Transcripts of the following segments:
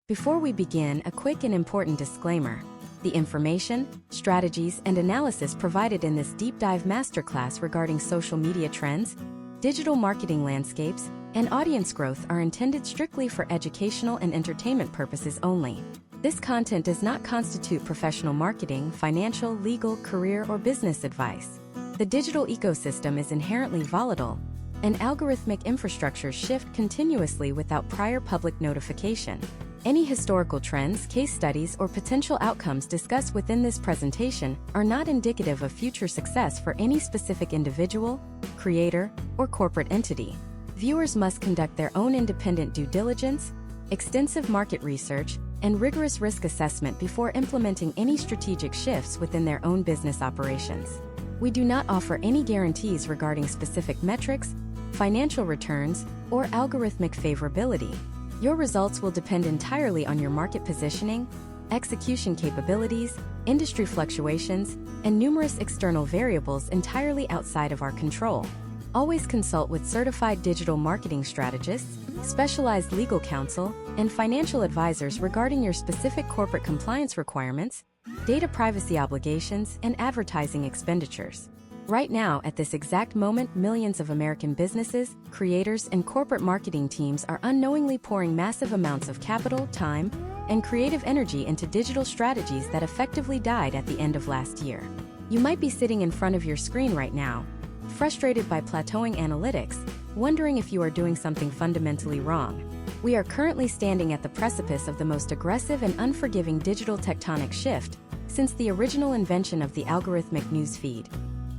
Before we begin, a quick and important disclaimer. The information, strategies, and analysis provided in this deep dive masterclass regarding social media trends, digital marketing landscapes, and audience growth are intended strictly for educational and entertainment purposes only. This content does not constitute professional marketing, financial, legal, career, or business advice. The digital ecosystem is inherently volatile, and algorithmic infrastructures shift continuously without prior public notification. Any historical trends, case studies, or potential outcomes discussed within this presentation are not indicative of future success for any specific individual, creator, or corporate entity. Viewers must conduct their own independent due diligence, extensive market research, and rigorous risk assessment before implementing any strategic shifts within their own business operations. We do not offer any guarantees regarding specific metrics, financial returns, or algorithmic favorability. Your results will depend entirely on your market positioning, execution capabilities, industry fluctuations, and numerous external variables entirely outside of our control. Always consult with certified digital marketing strategists, specialized legal counsel, and financial advisors regarding your specific corporate compliance requirements, data privacy obligations, and advertising expenditures. Right now, at this exact moment, millions of American businesses, creators, and corporate marketing teams are unknowingly pouring massive amounts of capital, time, and creative energy into digital strategies that effectively died at the end of last year. You might be sitting in front of your screen right now, frustrated by plateauing analytics, wondering if you are doing something fundamentally wrong. We are currently standing at the precipice of the most aggressive and unforgiving digital tectonic shift since the original invention of the algorithmic news feed.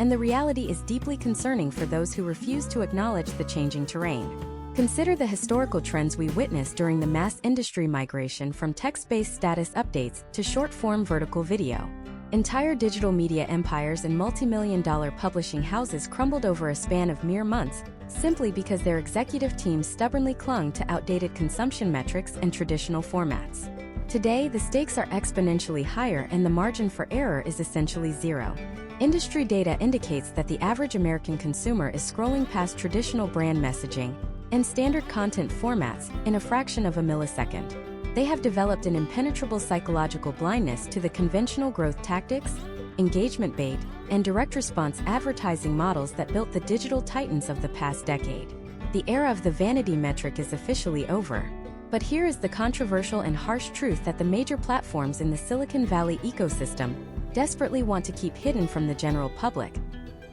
And the reality is deeply concerning for those who refuse to acknowledge the changing terrain. Consider the historical trends we witnessed during the mass industry migration from text-based status updates to short-form vertical video. Entire digital media empires and multi-million-dollar publishing houses crumbled over a span of mere months, simply because their executive teams stubbornly clung to outdated consumption metrics and traditional formats. Today, the stakes are exponentially higher and the margin for error is essentially zero. Industry data indicates that the average American consumer is scrolling past traditional brand messaging and standard content formats in a fraction of a millisecond. They have developed an impenetrable psychological blindness to the conventional growth tactics, engagement bait, and direct response advertising models that built the digital titans of the past decade. The era of the vanity metric is officially over. But here is the controversial and harsh truth that the major platforms in the Silicon Valley ecosystem desperately want to keep hidden from the general public.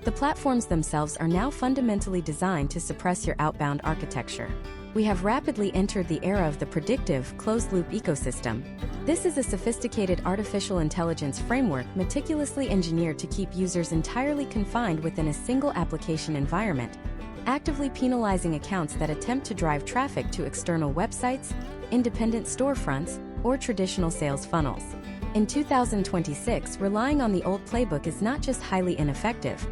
The platforms themselves are now fundamentally designed to suppress your outbound architecture. We have rapidly entered the era of the predictive, closed-loop ecosystem. This is a sophisticated artificial intelligence framework meticulously engineered to keep users entirely confined within a single application environment, actively penalizing accounts that attempt to drive traffic to external websites, independent storefronts, or traditional sales funnels. In 2026, relying on the old playbook is not just highly ineffective,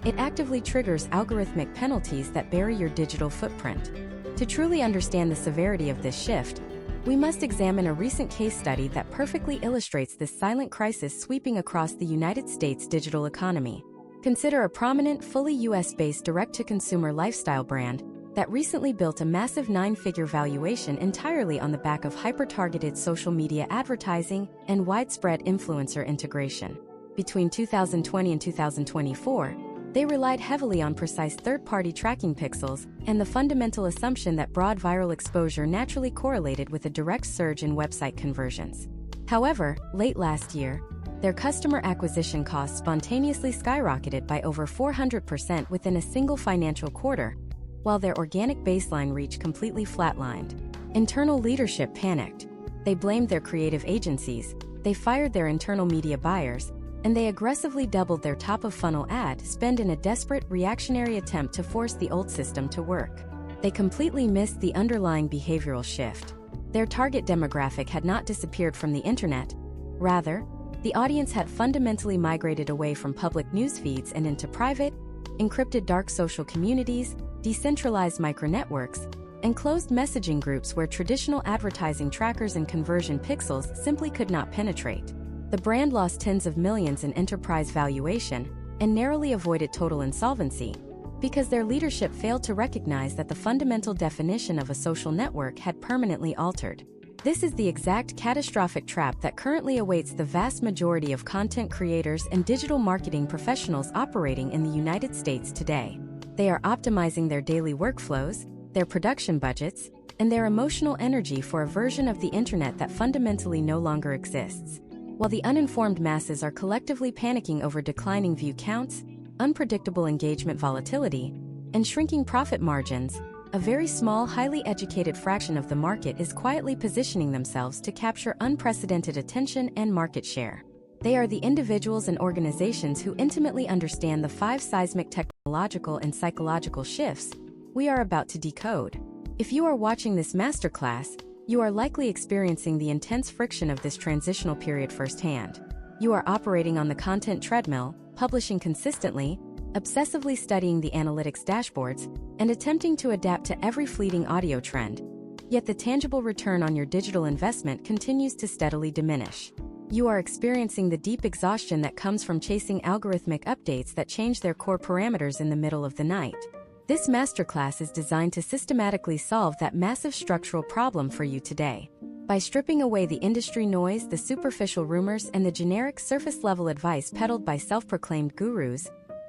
it actively triggers algorithmic penalties that bury your digital footprint. To truly understand the severity of this shift, we must examine a recent case study that perfectly illustrates this silent crisis sweeping across the United States digital economy. Consider a prominent, fully US-based direct-to-consumer lifestyle brand that recently built a massive nine-figure valuation entirely on the back of hyper-targeted social media advertising and widespread influencer integration. Between 2020 and 2024, they relied heavily on precise third-party tracking pixels and the fundamental assumption that broad viral exposure naturally correlated with a direct surge in website conversions. However, late last year, their customer acquisition costs spontaneously skyrocketed by over 400% within a single financial quarter, while their organic baseline reach completely flatlined. Internal leadership panicked. They blamed their creative agencies, they fired their internal media buyers, and they aggressively doubled their top-of-funnel ad spend in a desperate, reactionary attempt to force the old system to work. They completely missed the underlying behavioral shift. Their target demographic had not disappeared from the internet. Rather, the audience had fundamentally migrated away from public news feeds and into private, encrypted dark social communities, decentralized micronetworks, and closed messaging groups where traditional advertising trackers and conversion pixels simply could not penetrate. The brand lost tens of millions in enterprise valuation and narrowly avoided total insolvency because their leadership failed to recognize that the fundamental definition of a social network had permanently altered. This is the exact catastrophic trap that currently awaits the vast majority of content creators and digital marketing professionals operating in the United States today. They are optimizing their daily workflows, their production budgets, and their emotional energy for a version of the internet that fundamentally no longer exists. While the uninformed masses are collectively panicking over declining view counts, unpredictable engagement volatility, and shrinking profit margins, a very small, highly educated fraction of the market is quietly positioning themselves to capture unprecedented attention and market share. They are the individuals and organizations who intimately understand the 5 seismic technological and psychological shifts we are about to decode. If you are watching this masterclass, you are likely experiencing the intense friction of this transitional period firsthand. You are operating on the content treadmill, publishing consistently, obsessively studying the analytics dashboards, and attempting to adapt to every fleeting audio trend. Yet the tangible return on your digital investment continues to steadily diminish. You are experiencing the deep exhaustion that comes from chasing algorithmic updates that change their core parameters in the middle of the night. This masterclass is designed to systematically solve that massive structural problem for you today. By stripping away the industry noise, the superficial rumors, and the generic surface-level advice peddled by self-proclaimed gurus,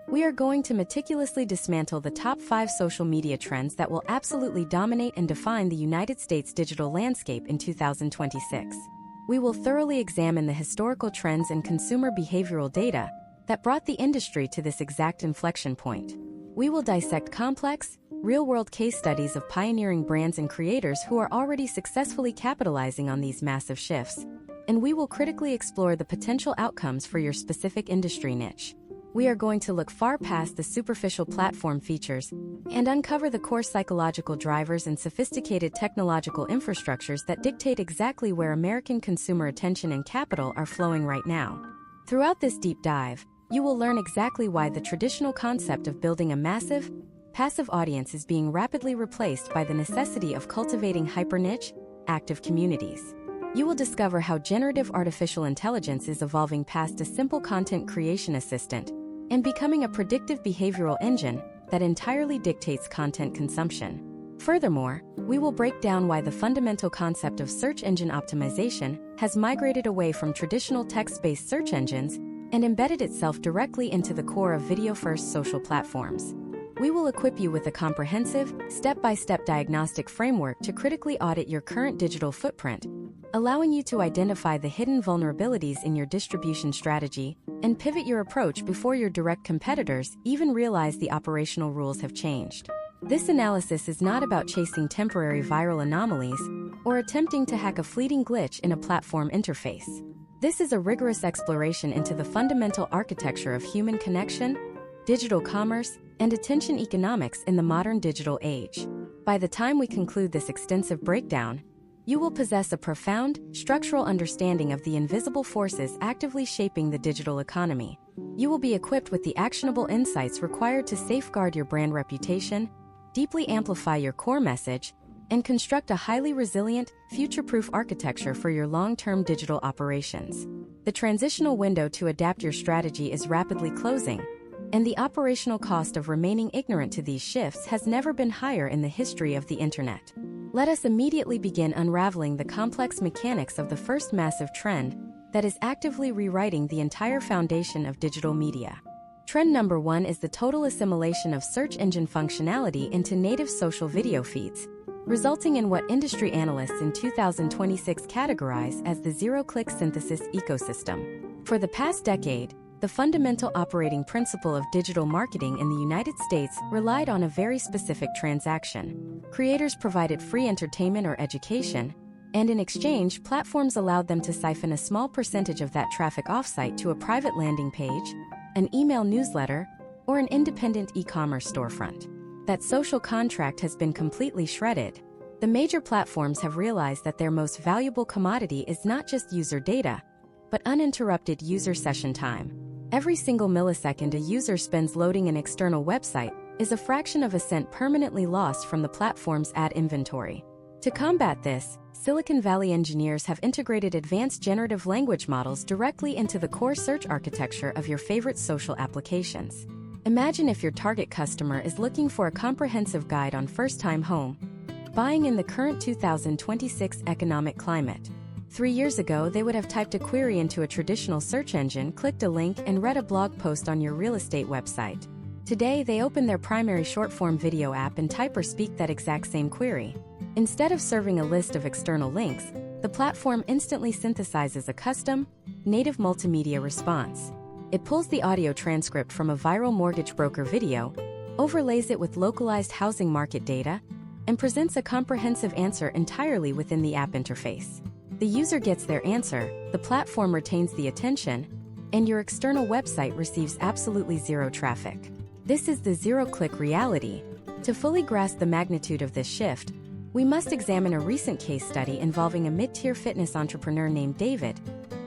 we are going to meticulously dismantle the top 5 social media trends that will absolutely dominate and define the United States digital landscape in 2026. We will thoroughly examine the historical trends and consumer behavioral data that brought the industry to this exact inflection point. We will dissect complex, real-world case studies of pioneering brands and creators who are already successfully capitalizing on these massive shifts, and we will critically explore the potential outcomes for your specific industry niche. We are going to look far past the superficial platform features and uncover the core psychological drivers and sophisticated technological infrastructures that dictate exactly where American consumer attention and capital are flowing right now. Throughout this deep dive, you will learn exactly why the traditional concept of building a massive, passive audience is being rapidly replaced by the necessity of cultivating hyper-niche, active communities. You will discover how generative artificial intelligence is evolving past a simple content creation assistant and becoming a predictive behavioral engine that entirely dictates content consumption. Furthermore, we will break down why the fundamental concept of search engine optimization has migrated away from traditional text-based search engines and embedded itself directly into the core of video-first social platforms. We will equip you with a comprehensive, step-by-step diagnostic framework to critically audit your current digital footprint, allowing you to identify the hidden vulnerabilities in your distribution strategy and pivot your approach before your direct competitors even realize the operational rules have changed. This analysis is not about chasing temporary viral anomalies or attempting to hack a fleeting glitch in a platform interface. This is a rigorous exploration into the fundamental architecture of human connection, digital commerce, and attention economics in the modern digital age. By the time we conclude this extensive breakdown, you will possess a profound, structural understanding of the invisible forces actively shaping the digital economy. You will be equipped with the actionable insights required to safeguard your brand reputation, deeply amplify your core message, and construct a highly resilient, future-proof architecture for your long-term digital operations. The transitional window to adapt your strategy is rapidly closing, and the operational cost of remaining ignorant to these shifts has never been higher in the history of the internet. Let us immediately begin unraveling the complex mechanics of the first massive trend that is actively rewriting the entire foundation of digital media. Trend number 1 is the total assimilation of search engine functionality into native social video feeds, resulting in what industry analysts in 2026 categorize as the zero-click synthesis ecosystem. For the past decade, the fundamental operating principle of digital marketing in the United States relied on a very specific transaction. Creators provided free entertainment or education, and in exchange, platforms allowed them to siphon a small percentage of that traffic offsite to a private landing page, an email newsletter, or an independent e-commerce storefront. That social contract has been completely shredded. The major platforms have realized that their most valuable commodity is not just user data, but uninterrupted user session time. Every single millisecond a user spends loading an external website is a fraction of a cent permanently lost from the platform's ad inventory. To combat this, Silicon Valley engineers have integrated advanced generative language models directly into the core search architecture of your favorite social applications. Imagine if your target customer is looking for a comprehensive guide on first-time home buying in the current 2026 economic climate. 3 years ago, they would have typed a query into a traditional search engine, clicked a link, and read a blog post on your real estate website. Today, they open their primary short-form video app and type or speak that exact same query. Instead of serving a list of external links, the platform instantly synthesizes a custom, native multimedia response. It pulls the audio transcript from a viral mortgage broker video, overlays it with localized housing market data, and presents a comprehensive answer entirely within the app interface. The user gets their answer, the platform retains the attention, and your external website receives absolutely zero traffic. This is the zero-click reality. To fully grasp the magnitude of this shift, we must examine a recent case study involving a mid-tier fitness entrepreneur named David,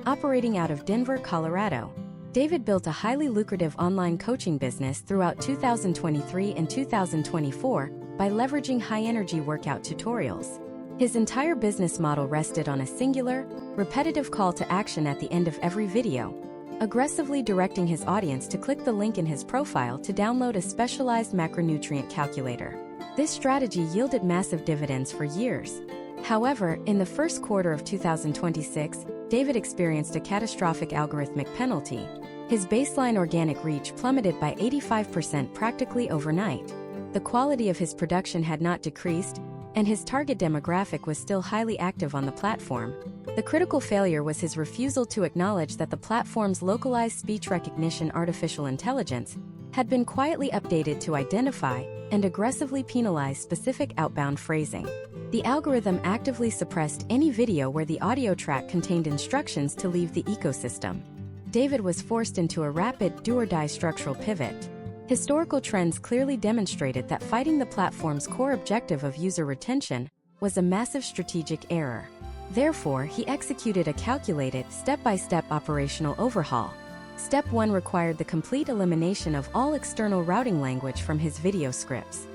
operating out of Denver, Colorado. David built a highly lucrative online coaching business throughout 2023 and 2024 by leveraging high-energy workout tutorials. His entire business model rested on a singular, repetitive call to action at the end of every video, aggressively directing his audience to click the link in his profile to download a specialized macronutrient calculator. This strategy yielded massive dividends for years. However, in the first quarter of 2026, David experienced a catastrophic algorithmic penalty. His baseline organic reach plummeted by 85% practically overnight. The quality of his production had not decreased, and his target demographic was still highly active on the platform. The critical failure was his refusal to acknowledge that the platform's localized speech recognition artificial intelligence had been quietly updated to identify and aggressively penalize specific outbound phrasing. The algorithm actively suppressed any video where the audio track contained instructions to leave the ecosystem. David was forced into a rapid do-or-die structural pivot. Historical trends clearly demonstrated that fighting the platform's core objective of user retention was a massive strategic error. Therefore, he executed a calculated, step-by-step operational overhaul. Step 1 required the complete elimination of all external routing language from his video scripts.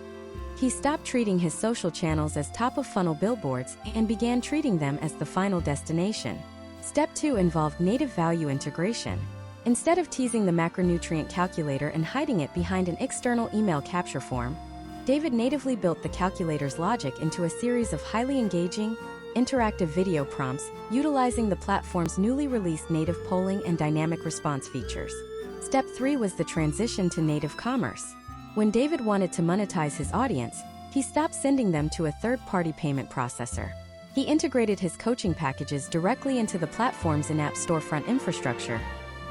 He stopped treating his social channels as top-of-funnel billboards and began treating them as the final destination. Step 2 involved native value integration. Instead of teasing the macronutrient calculator and hiding it behind an external email capture form, David natively built the calculator's logic into a series of highly engaging, interactive video prompts, utilizing the platform's newly released native polling and dynamic response features. Step 3 was the transition to native commerce. When David wanted to monetize his audience, he stopped sending them to a third-party payment processor. He integrated his coaching packages directly into the platform's in-app storefront infrastructure,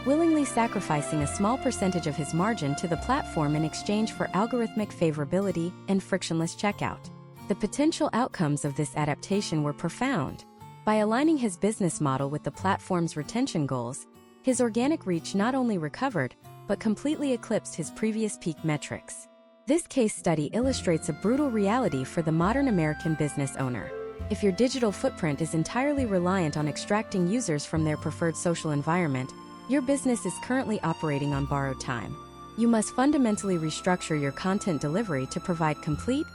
willingly sacrificing a small percentage of his margin to the platform in exchange for algorithmic favorability and frictionless checkout. The potential outcomes of this adaptation were profound. By aligning his business model with the platform's retention goals, his organic reach not only recovered, but completely eclipsed his previous peak metrics. This case study illustrates a brutal reality for the modern American business owner. If your digital footprint is entirely reliant on extracting users from their preferred social environment, your business is currently operating on borrowed time. You must fundamentally restructure your content delivery to provide complete,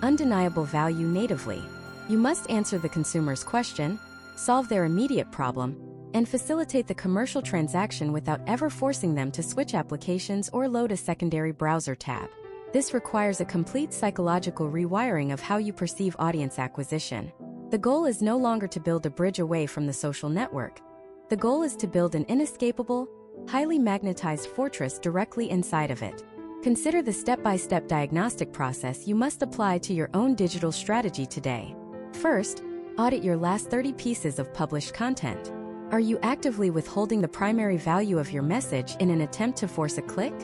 undeniable value natively. You must answer the consumer's question, solve their immediate problem, and facilitate the commercial transaction without ever forcing them to switch applications or load a secondary browser tab. This requires a complete psychological rewiring of how you perceive audience acquisition. The goal is no longer to build a bridge away from the social network. The goal is to build an inescapable, highly magnetized fortress directly inside of it. Consider the step-by-step diagnostic process you must apply to your own digital strategy today. First, audit your last 30 pieces of published content. Are you actively withholding the primary value of your message in an attempt to force a click?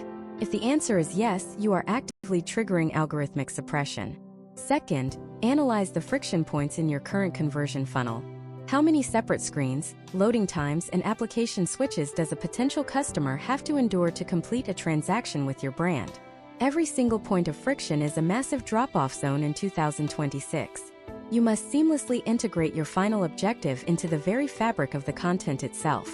If the answer is yes, you are actively triggering algorithmic suppression. Second, analyze the friction points in your current conversion funnel. How many separate screens, loading times, and application switches does a potential customer have to endure to complete a transaction with your brand? Every single point of friction is a massive drop-off zone in 2026. You must seamlessly integrate your final objective into the very fabric of the content itself.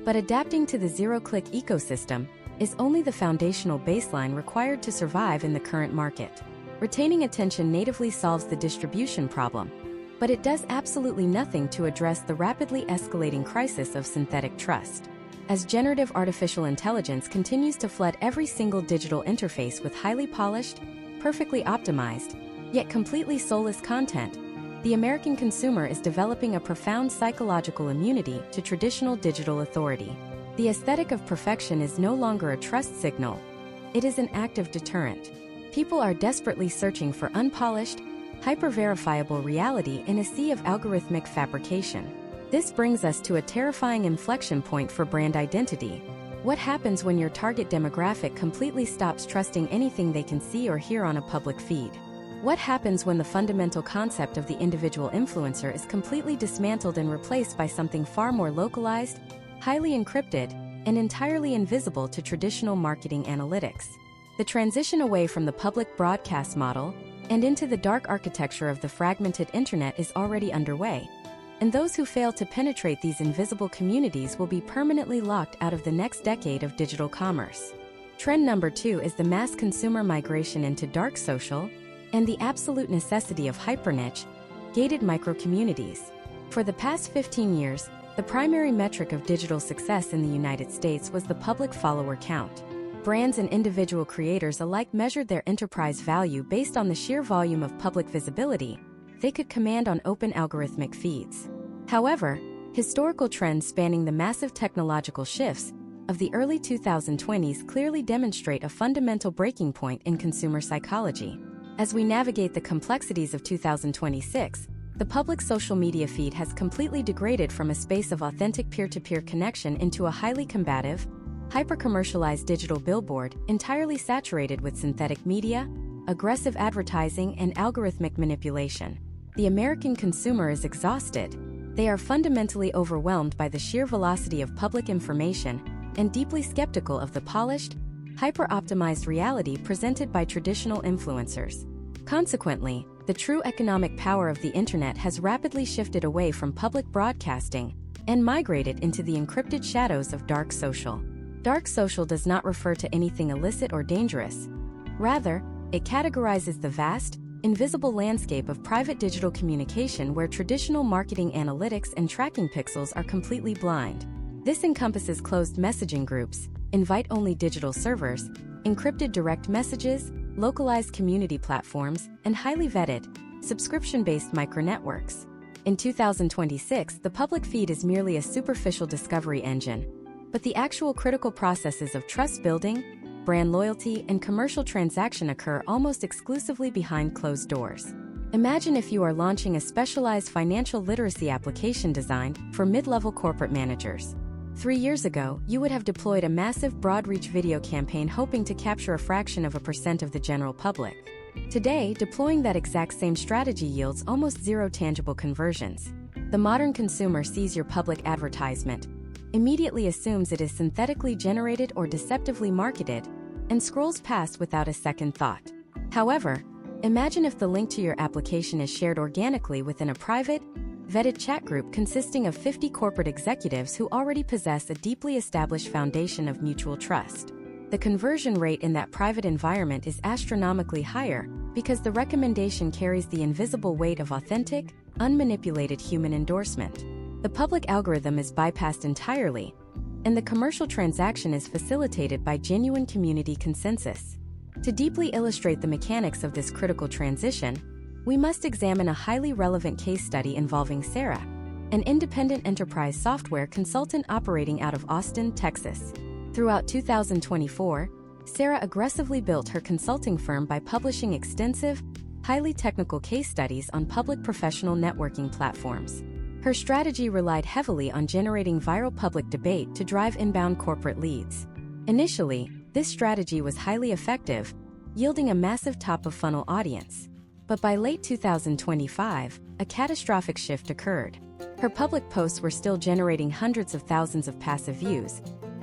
But adapting to the zero-click ecosystem is only the foundational baseline required to survive in the current market. Retaining attention natively solves the distribution problem, but it does absolutely nothing to address the rapidly escalating crisis of synthetic trust. As generative artificial intelligence continues to flood every single digital interface with highly polished, perfectly optimized, yet completely soulless content, the American consumer is developing a profound psychological immunity to traditional digital authority. The aesthetic of perfection is no longer a trust signal. It is an active deterrent. People are desperately searching for unpolished, hyper-verifiable reality in a sea of algorithmic fabrication. This brings us to a terrifying inflection point for brand identity. What happens when your target demographic completely stops trusting anything they can see or hear on a public feed? What happens when the fundamental concept of the individual influencer is completely dismantled and replaced by something far more localized, highly encrypted, and entirely invisible to traditional marketing analytics? The transition away from the public broadcast model and into the dark architecture of the fragmented internet is already underway, and those who fail to penetrate these invisible communities will be permanently locked out of the next decade of digital commerce. Trend number 2 is the mass consumer migration into dark social and the absolute necessity of hyperniche, gated micro-communities. For the past 15 years, the primary metric of digital success in the United States was the public follower count. Brands and individual creators alike measured their enterprise value based on the sheer volume of public visibility they could command on open algorithmic feeds. However, historical trends spanning the massive technological shifts of the early 2020s clearly demonstrate a fundamental breaking point in consumer psychology. As we navigate the complexities of 2026, the public social media feed has completely degraded from a space of authentic peer-to-peer connection into a highly combative, hyper-commercialized digital billboard entirely saturated with synthetic media, aggressive advertising, and algorithmic manipulation. The American consumer is exhausted. They are fundamentally overwhelmed by the sheer velocity of public information and deeply skeptical of the polished, hyper-optimized reality presented by traditional influencers. Consequently, the true economic power of the internet has rapidly shifted away from public broadcasting and migrated into the encrypted shadows of dark social. Dark social does not refer to anything illicit or dangerous. Rather, it categorizes the vast, invisible landscape of private digital communication where traditional marketing analytics and tracking pixels are completely blind. This encompasses closed messaging groups, invite-only digital servers, encrypted direct messages, localized community platforms, and highly vetted, subscription-based micronetworks. In 2026, the public feed is merely a superficial discovery engine, but the actual critical processes of trust building, brand loyalty, and commercial transaction occur almost exclusively behind closed doors. Imagine if you are launching a specialized financial literacy application designed for mid-level corporate managers. 3 years ago, you would have deployed a massive broad-reach video campaign hoping to capture a fraction of a percent of the general public. Today, deploying that exact same strategy yields almost zero tangible conversions. The modern consumer sees your public advertisement, immediately assumes it is synthetically generated or deceptively marketed, and scrolls past without a second thought. However, imagine if the link to your application is shared organically within a private, vetted chat group consisting of 50 corporate executives who already possess a deeply established foundation of mutual trust. The conversion rate in that private environment is astronomically higher because the recommendation carries the invisible weight of authentic, unmanipulated human endorsement. The public algorithm is bypassed entirely, and the commercial transaction is facilitated by genuine community consensus. To deeply illustrate the mechanics of this critical transition, we must examine a highly relevant case study involving Sarah, an independent enterprise software consultant operating out of Austin, Texas. Throughout 2024, Sarah aggressively built her consulting firm by publishing extensive, highly technical case studies on public professional networking platforms. Her strategy relied heavily on generating viral public debate to drive inbound corporate leads. Initially, this strategy was highly effective, yielding a massive top-of-funnel audience. But by late 2025, a catastrophic shift occurred. Her public posts were still generating hundreds of thousands of passive views,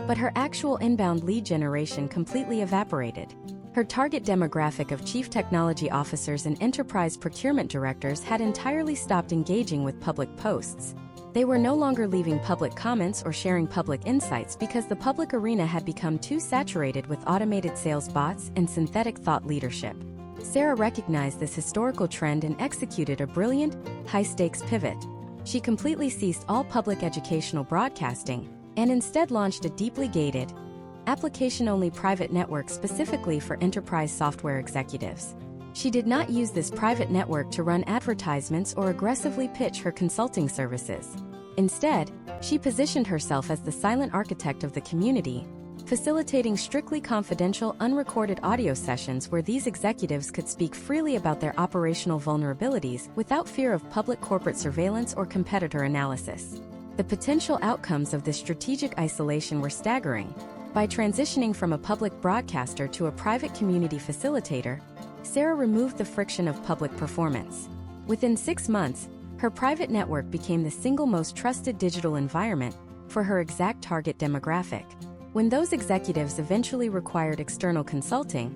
but her actual inbound lead generation completely evaporated. Her target demographic of chief technology officers and enterprise procurement directors had entirely stopped engaging with public posts. They were no longer leaving public comments or sharing public insights because the public arena had become too saturated with automated sales bots and synthetic thought leadership. Sarah recognized this historical trend and executed a brilliant, high-stakes pivot. She completely ceased all public educational broadcasting and instead launched a deeply gated, application-only private network specifically for enterprise software executives. She did not use this private network to run advertisements or aggressively pitch her consulting services. Instead, she positioned herself as the silent architect of the community, facilitating strictly confidential, unrecorded audio sessions where these executives could speak freely about their operational vulnerabilities without fear of public corporate surveillance or competitor analysis. The potential outcomes of this strategic isolation were staggering. By transitioning from a public broadcaster to a private community facilitator, Sarah removed the friction of public performance. Within 6 months, her private network became the single most trusted digital environment for her exact target demographic. When those executives eventually required external consulting,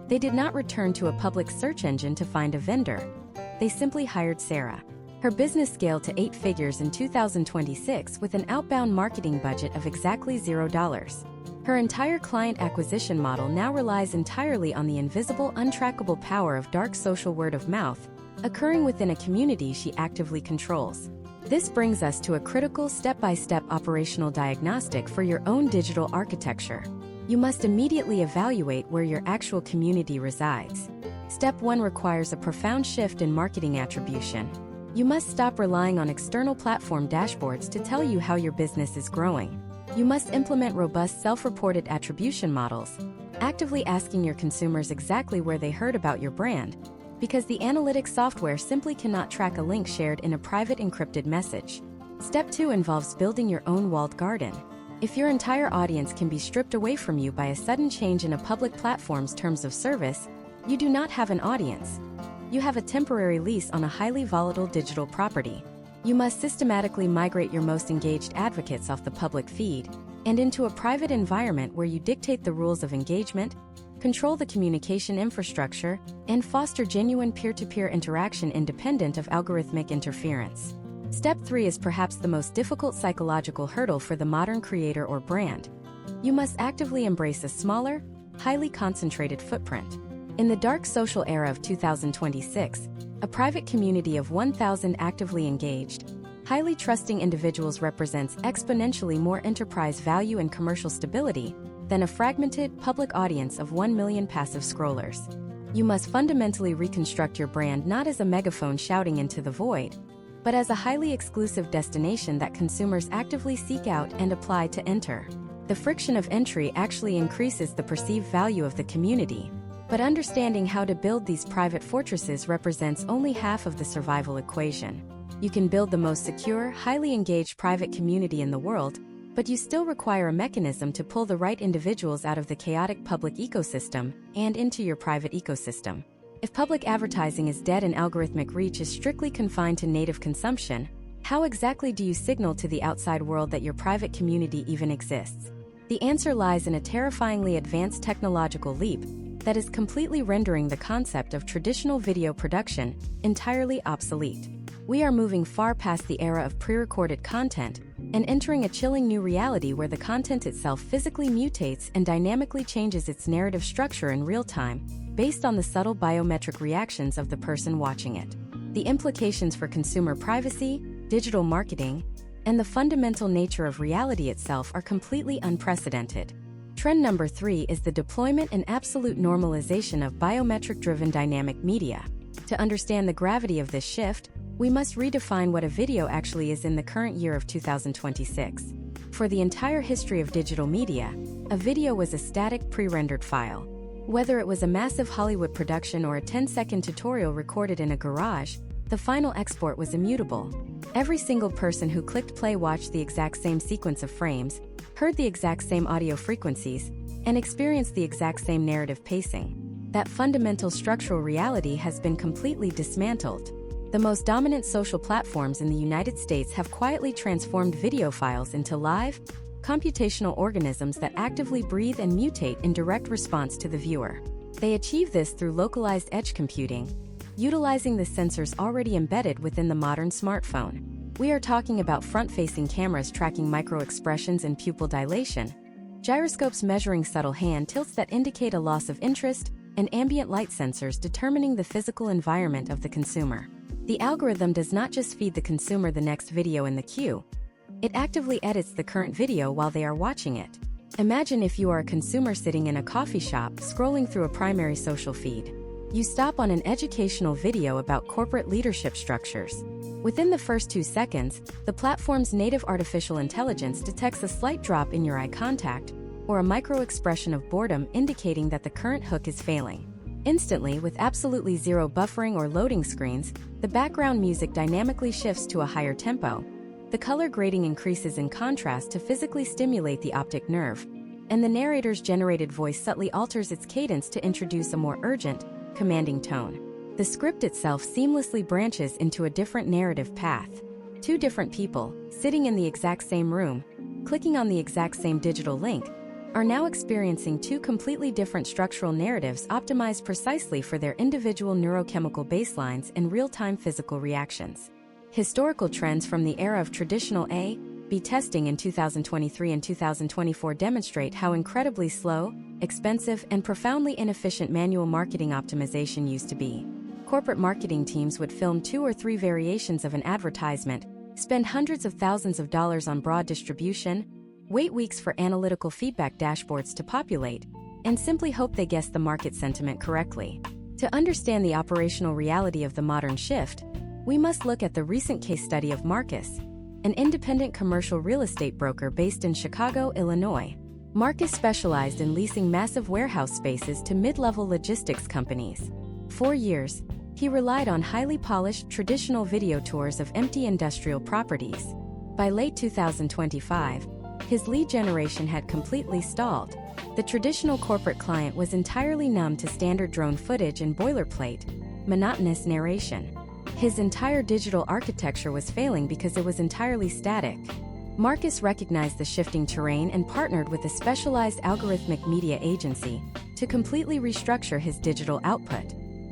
they did not return to a public search engine to find a vendor. They simply hired Sarah. Her business scaled to 8 figures in 2026 with an outbound marketing budget of exactly $0. Her entire client acquisition model now relies entirely on the invisible, untrackable power of dark social word of mouth, occurring within a community she actively controls. This brings us to a critical step-by-step operational diagnostic for your own digital architecture. You must immediately evaluate where your actual community resides. Step 1 requires a profound shift in marketing attribution. You must stop relying on external platform dashboards to tell you how your business is growing. You must implement robust self-reported attribution models, actively asking your consumers exactly where they heard about your brand, because the analytics software simply cannot track a link shared in a private encrypted message. Step 2 involves building your own walled garden. If your entire audience can be stripped away from you by a sudden change in a public platform's terms of service, you do not have an audience. You have a temporary lease on a highly volatile digital property. You must systematically migrate your most engaged advocates off the public feed and into a private environment where you dictate the rules of engagement, control the communication infrastructure, and foster genuine peer-to-peer interaction independent of algorithmic interference. Step 3 is perhaps the most difficult psychological hurdle for the modern creator or brand. You must actively embrace a smaller, highly concentrated footprint. In the dark social era of 2026, a private community of 1,000 actively engaged, highly trusting individuals represents exponentially more enterprise value and commercial stability than a fragmented, public audience of 1 million passive scrollers. You must fundamentally reconstruct your brand not as a megaphone shouting into the void, but as a highly exclusive destination that consumers actively seek out and apply to enter. The friction of entry actually increases the perceived value of the community, but understanding how to build these private fortresses represents only half of the survival equation. You can build the most secure, highly engaged private community in the world, but you still require a mechanism to pull the right individuals out of the chaotic public ecosystem and into your private ecosystem. If public advertising is dead and algorithmic reach is strictly confined to native consumption, how exactly do you signal to the outside world that your private community even exists? The answer lies in a terrifyingly advanced technological leap that is completely rendering the concept of traditional video production entirely obsolete. We are moving far past the era of pre-recorded content and entering a chilling new reality where the content itself physically mutates and dynamically changes its narrative structure in real time, based on the subtle biometric reactions of the person watching it. The implications for consumer privacy, digital marketing, and the fundamental nature of reality itself are completely unprecedented. Trend number 3 is the deployment and absolute normalization of biometric-driven dynamic media. To understand the gravity of this shift, we must redefine what a video actually is in the current year of 2026. For the entire history of digital media, a video was a static, pre-rendered file. Whether it was a massive Hollywood production or a 10-second tutorial recorded in a garage, the final export was immutable. Every single person who clicked play watched the exact same sequence of frames, heard the exact same audio frequencies, and experienced the exact same narrative pacing. That fundamental structural reality has been completely dismantled. The most dominant social platforms in the United States have quietly transformed video files into live, computational organisms that actively breathe and mutate in direct response to the viewer. They achieve this through localized edge computing, utilizing the sensors already embedded within the modern smartphone. We are talking about front-facing cameras tracking micro-expressions and pupil dilation, gyroscopes measuring subtle hand tilts that indicate a loss of interest, and ambient light sensors determining the physical environment of the consumer. The algorithm does not just feed the consumer the next video in the queue, it actively edits the current video while they are watching it. Imagine if you are a consumer sitting in a coffee shop scrolling through a primary social feed. You stop on an educational video about corporate leadership structures. Within the first 2 seconds, the platform's native artificial intelligence detects a slight drop in your eye contact or a micro-expression of boredom indicating that the current hook is failing. Instantly, with absolutely zero buffering or loading screens, the background music dynamically shifts to a higher tempo. The color grading increases in contrast to physically stimulate the optic nerve, and the narrator's generated voice subtly alters its cadence to introduce a more urgent, commanding tone. The script itself seamlessly branches into a different narrative path. 2 different people, sitting in the exact same room, clicking on the exact same digital link, are now experiencing 2 completely different structural narratives optimized precisely for their individual neurochemical baselines and real-time physical reactions. Historical trends from the era of traditional A/B testing in 2023 and 2024 demonstrate how incredibly slow, expensive, and profoundly inefficient manual marketing optimization used to be. Corporate marketing teams would film 2 or 3 variations of an advertisement, spend hundreds of thousands of dollars on broad distribution, wait weeks for analytical feedback dashboards to populate, and simply hope they guess the market sentiment correctly. To understand the operational reality of the modern shift, we must look at the recent case study of Marcus, an independent commercial real estate broker based in Chicago, Illinois. Marcus specialized in leasing massive warehouse spaces to mid-level logistics companies. For years, he relied on highly polished traditional video tours of empty industrial properties. By late 2025, his lead generation had completely stalled. The traditional corporate client was entirely numb to standard drone footage and boilerplate, monotonous narration. His entire digital architecture was failing because it was entirely static. Marcus recognized the shifting terrain and partnered with a specialized algorithmic media agency to completely restructure his digital output.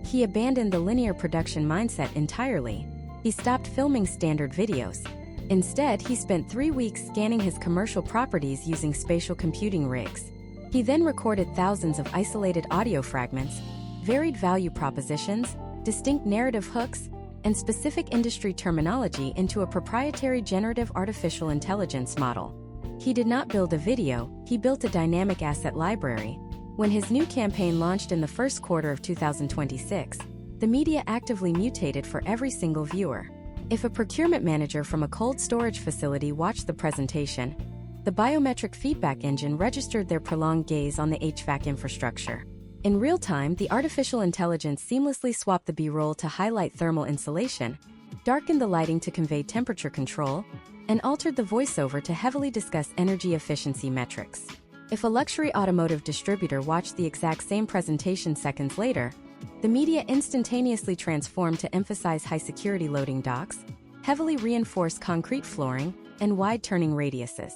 He abandoned the linear production mindset entirely. He stopped filming standard videos. Instead, he spent 3 weeks scanning his commercial properties using spatial computing rigs. He then recorded thousands of isolated audio fragments, varied value propositions, distinct narrative hooks, and specific industry terminology into a proprietary generative artificial intelligence model. He did not build a video, he built a dynamic asset library. When his new campaign launched in the first quarter of 2026, the media actively mutated for every single viewer. If a procurement manager from a cold storage facility watched the presentation, the biometric feedback engine registered their prolonged gaze on the HVAC infrastructure. In real time, the artificial intelligence seamlessly swapped the B-roll to highlight thermal insulation, darkened the lighting to convey temperature control, and altered the voiceover to heavily discuss energy efficiency metrics. If a luxury automotive distributor watched the exact same presentation seconds later, the media instantaneously transformed to emphasize high-security loading docks, heavily reinforced concrete flooring, and wide turning radiuses.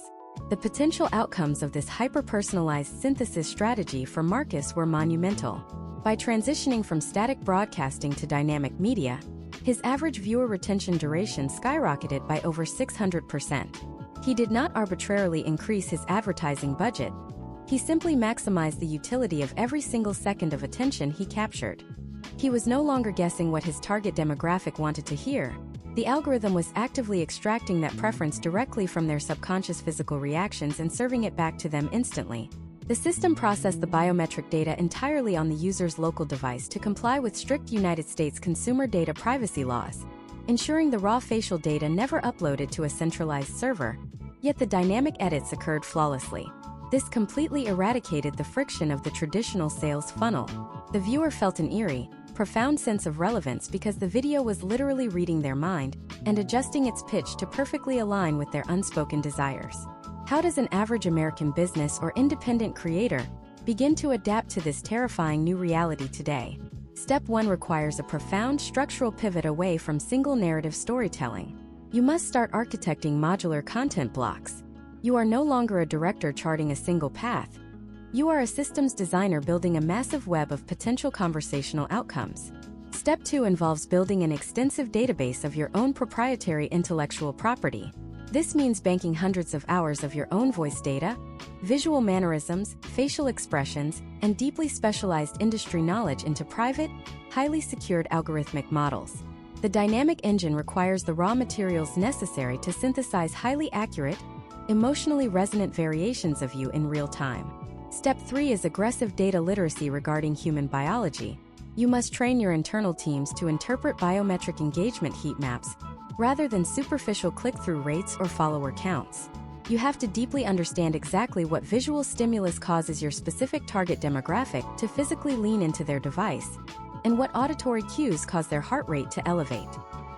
The potential outcomes of this hyper-personalized synthesis strategy for Marcus were monumental. By transitioning from static broadcasting to dynamic media, his average viewer retention duration skyrocketed by over 600%. He did not arbitrarily increase his advertising budget. He simply maximized the utility of every single second of attention he captured. He was no longer guessing what his target demographic wanted to hear. The algorithm was actively extracting that preference directly from their subconscious physical reactions and serving it back to them instantly. The system processed the biometric data entirely on the user's local device to comply with strict United States consumer data privacy laws, ensuring the raw facial data never uploaded to a centralized server, yet the dynamic edits occurred flawlessly. This completely eradicated the friction of the traditional sales funnel. The viewer felt an eerie, profound sense of relevance because the video was literally reading their mind and adjusting its pitch to perfectly align with their unspoken desires. How does an average American business or independent creator begin to adapt to this terrifying new reality today? Step 1 requires a profound structural pivot away from single narrative storytelling. You must start architecting modular content blocks. You are no longer a director charting a single path. You are a systems designer building a massive web of potential conversational outcomes. Step 2 involves building an extensive database of your own proprietary intellectual property. This means banking hundreds of hours of your own voice data, visual mannerisms, facial expressions, and deeply specialized industry knowledge into private, highly secured algorithmic models. The dynamic engine requires the raw materials necessary to synthesize highly accurate, emotionally resonant variations of you in real time. Step 3 is aggressive data literacy regarding human biology. You must train your internal teams to interpret biometric engagement heat maps rather than superficial click-through rates or follower counts. You have to deeply understand exactly what visual stimulus causes your specific target demographic to physically lean into their device, and what auditory cues cause their heart rate to elevate.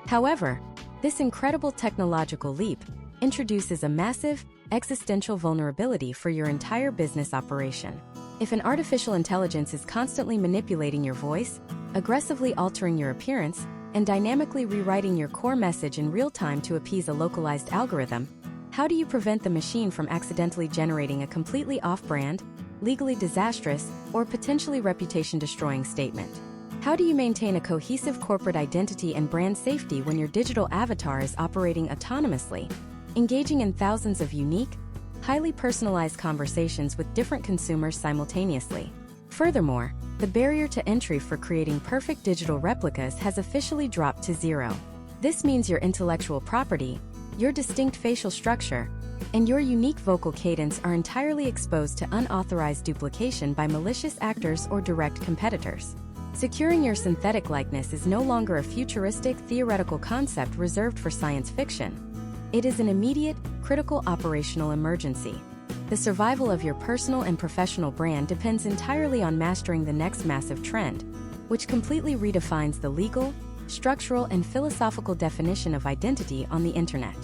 However, this incredible technological leap introduces a massive, existential vulnerability for your entire business operation. If an artificial intelligence is constantly manipulating your voice, aggressively altering your appearance, and dynamically rewriting your core message in real time to appease a localized algorithm, how do you prevent the machine from accidentally generating a completely off-brand, legally disastrous, or potentially reputation-destroying statement? How do you maintain a cohesive corporate identity and brand safety when your digital avatar is operating autonomously, engaging in thousands of unique, highly personalized conversations with different consumers simultaneously? Furthermore, the barrier to entry for creating perfect digital replicas has officially dropped to zero. This means your intellectual property, your distinct facial structure, and your unique vocal cadence are entirely exposed to unauthorized duplication by malicious actors or direct competitors. Securing your synthetic likeness is no longer a futuristic theoretical concept reserved for science fiction. It is an immediate, critical operational emergency. The survival of your personal and professional brand depends entirely on mastering the next massive trend, which completely redefines the legal, structural, and philosophical definition of identity on the internet.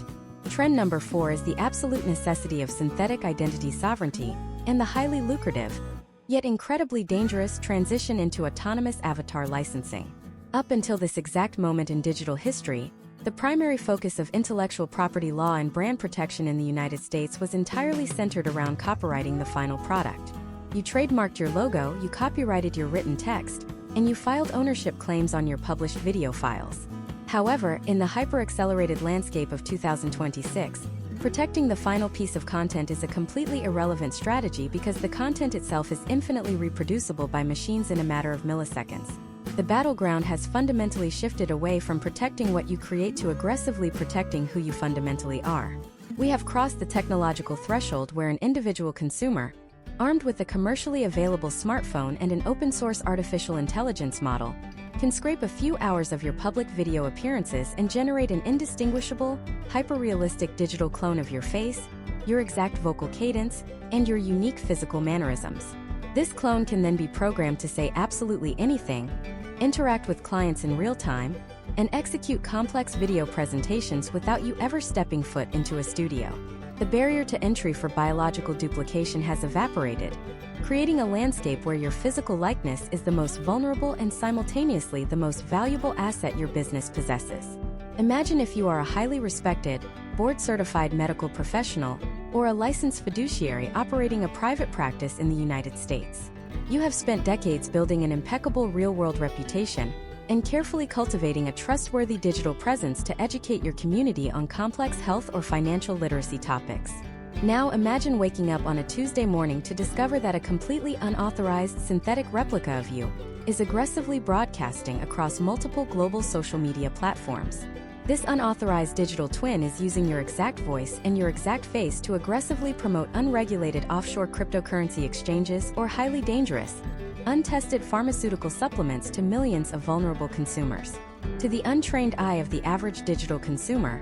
Trend number 4 is the absolute necessity of synthetic identity sovereignty and the highly lucrative, yet incredibly dangerous transition into autonomous avatar licensing. Up until this exact moment in digital history, the primary focus of intellectual property law and brand protection in the United States was entirely centered around copyrighting the final product. You trademarked your logo, you copyrighted your written text, and you filed ownership claims on your published video files. However, in the hyper-accelerated landscape of 2026, protecting the final piece of content is a completely irrelevant strategy because the content itself is infinitely reproducible by machines in a matter of milliseconds. The battleground has fundamentally shifted away from protecting what you create to aggressively protecting who you fundamentally are. We have crossed the technological threshold where an individual consumer, armed with a commercially available smartphone and an open-source artificial intelligence model, can scrape a few hours of your public video appearances and generate an indistinguishable, hyper-realistic digital clone of your face, your exact vocal cadence, and your unique physical mannerisms. This clone can then be programmed to say absolutely anything, interact with clients in real time, and execute complex video presentations without you ever stepping foot into a studio. The barrier to entry for biological duplication has evaporated, creating a landscape where your physical likeness is the most vulnerable and simultaneously the most valuable asset your business possesses. Imagine if you are a highly respected, board-certified medical professional or a licensed fiduciary operating a private practice in the United States. You have spent decades building an impeccable real-world reputation and carefully cultivating a trustworthy digital presence to educate your community on complex health or financial literacy topics. Now imagine waking up on a Tuesday morning to discover that a completely unauthorized synthetic replica of you is aggressively broadcasting across multiple global social media platforms. This unauthorized digital twin is using your exact voice and your exact face to aggressively promote unregulated offshore cryptocurrency exchanges or highly dangerous, untested pharmaceutical supplements to millions of vulnerable consumers. To the untrained eye of the average digital consumer,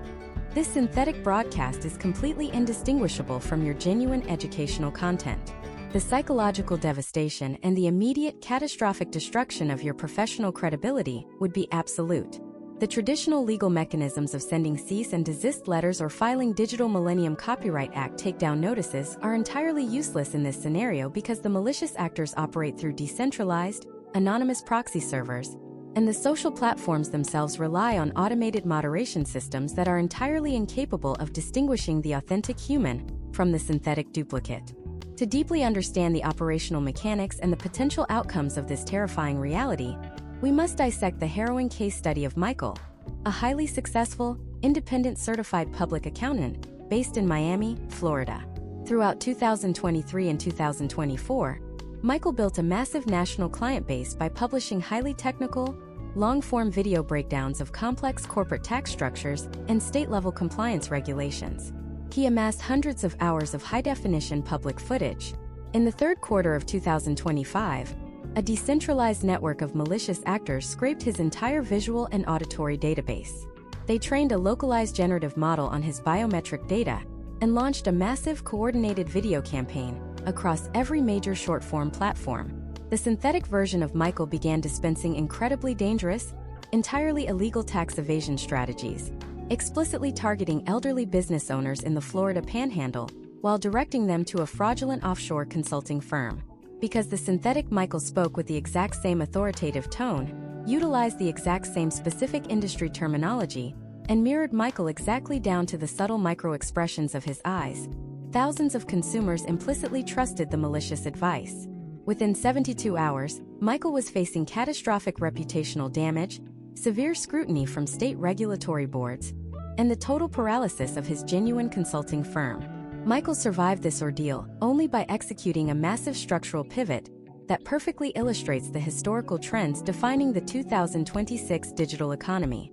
this synthetic broadcast is completely indistinguishable from your genuine educational content. The psychological devastation and the immediate catastrophic destruction of your professional credibility would be absolute. The traditional legal mechanisms of sending cease and desist letters or filing Digital Millennium Copyright Act takedown notices are entirely useless in this scenario because the malicious actors operate through decentralized, anonymous proxy servers, and the social platforms themselves rely on automated moderation systems that are entirely incapable of distinguishing the authentic human from the synthetic duplicate. To deeply understand the operational mechanics and the potential outcomes of this terrifying reality, we must dissect the harrowing case study of Michael, a highly successful, independent certified public accountant based in Miami, Florida. Throughout 2023 and 2024, Michael built a massive national client base by publishing highly technical, long-form video breakdowns of complex corporate tax structures and state-level compliance regulations. He amassed hundreds of hours of high-definition public footage. In the third quarter of 2025, A decentralized network of malicious actors scraped his entire visual and auditory database. They trained a localized generative model on his biometric data and launched a massive coordinated video campaign across every major short-form platform. The synthetic version of Michael began dispensing incredibly dangerous, entirely illegal tax evasion strategies, explicitly targeting elderly business owners in the Florida Panhandle while directing them to a fraudulent offshore consulting firm. Because the synthetic Michael spoke with the exact same authoritative tone, utilized the exact same specific industry terminology, and mirrored Michael exactly down to the subtle micro-expressions of his eyes, thousands of consumers implicitly trusted the malicious advice. Within 72 hours, Michael was facing catastrophic reputational damage, severe scrutiny from state regulatory boards, and the total paralysis of his genuine consulting firm. Michael survived this ordeal only by executing a massive structural pivot that perfectly illustrates the historical trends defining the 2026 digital economy.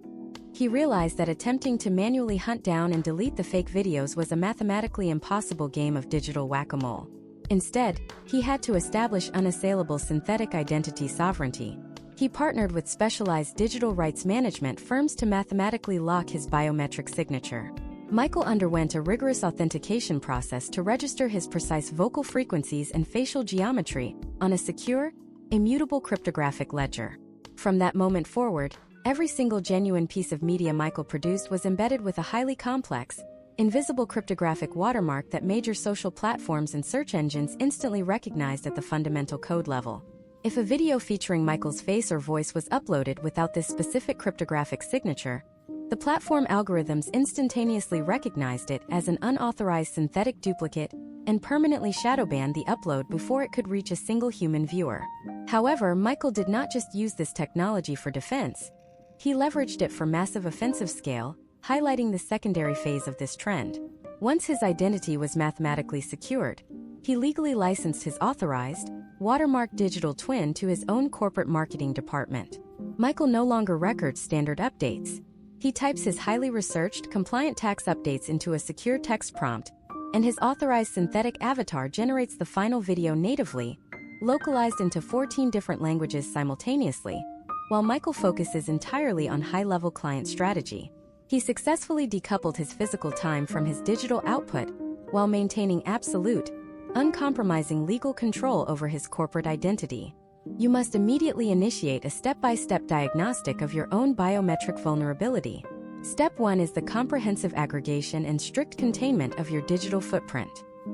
He realized that attempting to manually hunt down and delete the fake videos was a mathematically impossible game of digital whack-a-mole. Instead, he had to establish unassailable synthetic identity sovereignty. He partnered with specialized digital rights management firms to mathematically lock his biometric signature. Michael underwent a rigorous authentication process to register his precise vocal frequencies and facial geometry on a secure, immutable cryptographic ledger. From that moment forward, every single genuine piece of media Michael produced was embedded with a highly complex, invisible cryptographic watermark that major social platforms and search engines instantly recognized at the fundamental code level. If a video featuring Michael's face or voice was uploaded without this specific cryptographic signature, the platform algorithms instantaneously recognized it as an unauthorized synthetic duplicate and permanently shadowbanned the upload before it could reach a single human viewer. However, Michael did not just use this technology for defense. He leveraged it for massive offensive scale, highlighting the secondary phase of this trend. Once his identity was mathematically secured, he legally licensed his authorized, watermarked digital twin to his own corporate marketing department. Michael no longer records standard updates. He types his highly researched, compliant tax updates into a secure text prompt, and his authorized synthetic avatar generates the final video natively, localized into 14 different languages simultaneously, while Michael focuses entirely on high-level client strategy. He successfully decoupled his physical time from his digital output while maintaining absolute, uncompromising legal control over his corporate identity. You must immediately initiate a step-by-step diagnostic of your own biometric vulnerability. Step 1 is the comprehensive aggregation and strict containment of your digital footprint.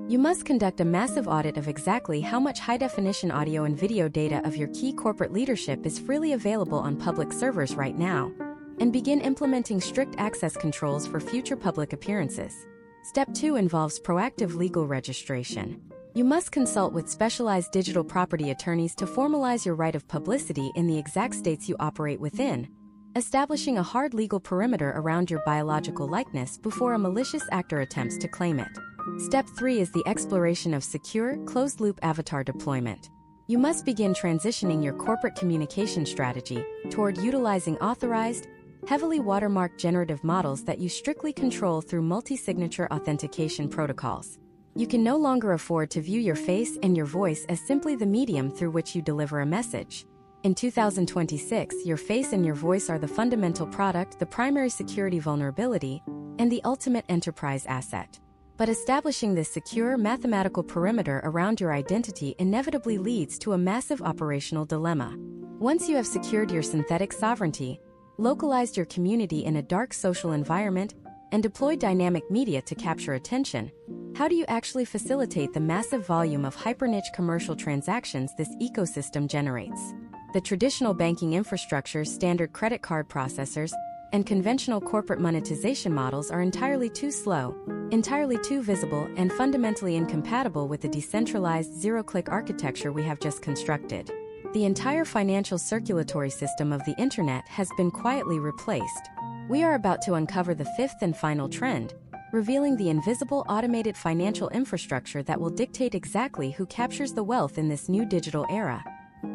You must conduct a massive audit of exactly how much high-definition audio and video data of your key corporate leadership is freely available on public servers right now, and begin implementing strict access controls for future public appearances. Step 2 involves proactive legal registration. You must consult with specialized digital property attorneys to formalize your right of publicity in the exact states you operate within, establishing a hard legal perimeter around your biological likeness before a malicious actor attempts to claim it. Step 3 is the exploration of secure, closed-loop avatar deployment. You must begin transitioning your corporate communication strategy toward utilizing authorized, heavily watermarked generative models that you strictly control through multi-signature authentication protocols. You can no longer afford to view your face and your voice as simply the medium through which you deliver a message. In 2026, your face and your voice are the fundamental product, the primary security vulnerability, and the ultimate enterprise asset. But establishing this secure mathematical perimeter around your identity inevitably leads to a massive operational dilemma. Once you have secured your synthetic sovereignty, localized your community in a dark social environment, and deployed dynamic media to capture attention, how do you actually facilitate the massive volume of hyper-niche commercial transactions this ecosystem generates? The traditional banking infrastructures, standard credit card processors, and conventional corporate monetization models are entirely too slow, entirely too visible, and fundamentally incompatible with the decentralized zero-click architecture we have just constructed. The entire financial circulatory system of the internet has been quietly replaced. We are about to uncover the fifth and final trend, revealing the invisible automated financial infrastructure that will dictate exactly who captures the wealth in this new digital era,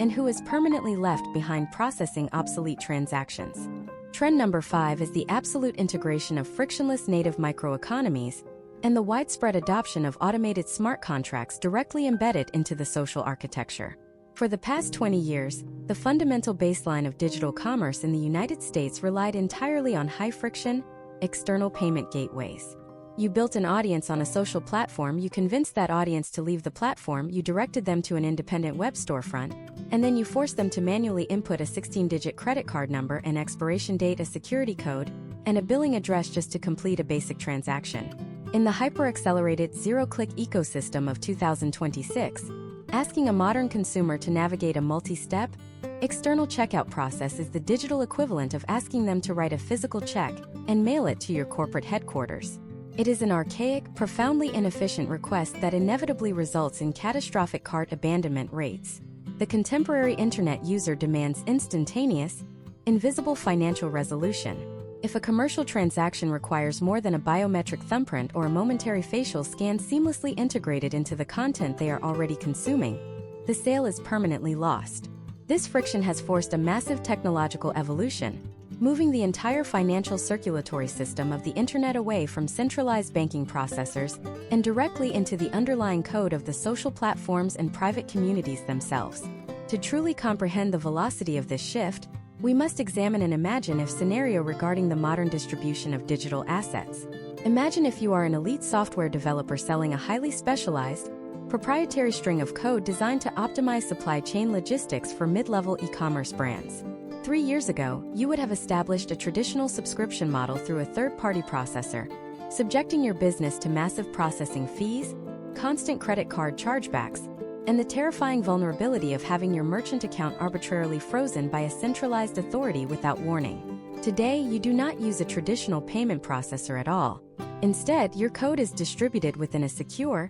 and who is permanently left behind processing obsolete transactions. Trend number 5 is the absolute integration of frictionless native microeconomies and the widespread adoption of automated smart contracts directly embedded into the social architecture. For the past 20 years, the fundamental baseline of digital commerce in the United States relied entirely on high-friction, external payment gateways. You built an audience on a social platform, you convinced that audience to leave the platform, you directed them to an independent web storefront, and then you forced them to manually input a 16-digit credit card number, an expiration date, a security code, and a billing address just to complete a basic transaction. In the hyper-accelerated zero-click ecosystem of 2026, asking a modern consumer to navigate a multi-step, external checkout process is the digital equivalent of asking them to write a physical check and mail it to your corporate headquarters. It is an archaic, profoundly inefficient request that inevitably results in catastrophic cart abandonment rates. The contemporary internet user demands instantaneous, invisible financial resolution. If a commercial transaction requires more than a biometric thumbprint or a momentary facial scan seamlessly integrated into the content they are already consuming, the sale is permanently lost. This friction has forced a massive technological evolution, moving the entire financial circulatory system of the internet away from centralized banking processors and directly into the underlying code of the social platforms and private communities themselves. To truly comprehend the velocity of this shift, we must examine an imagine-if scenario regarding the modern distribution of digital assets. Imagine if you are an elite software developer selling a highly specialized, proprietary string of code designed to optimize supply chain logistics for mid-level e-commerce brands. 3 years ago, you would have established a traditional subscription model through a third-party processor, subjecting your business to massive processing fees, constant credit card chargebacks, and the terrifying vulnerability of having your merchant account arbitrarily frozen by a centralized authority without warning. Today, you do not use a traditional payment processor at all. Instead, your code is distributed within a secure,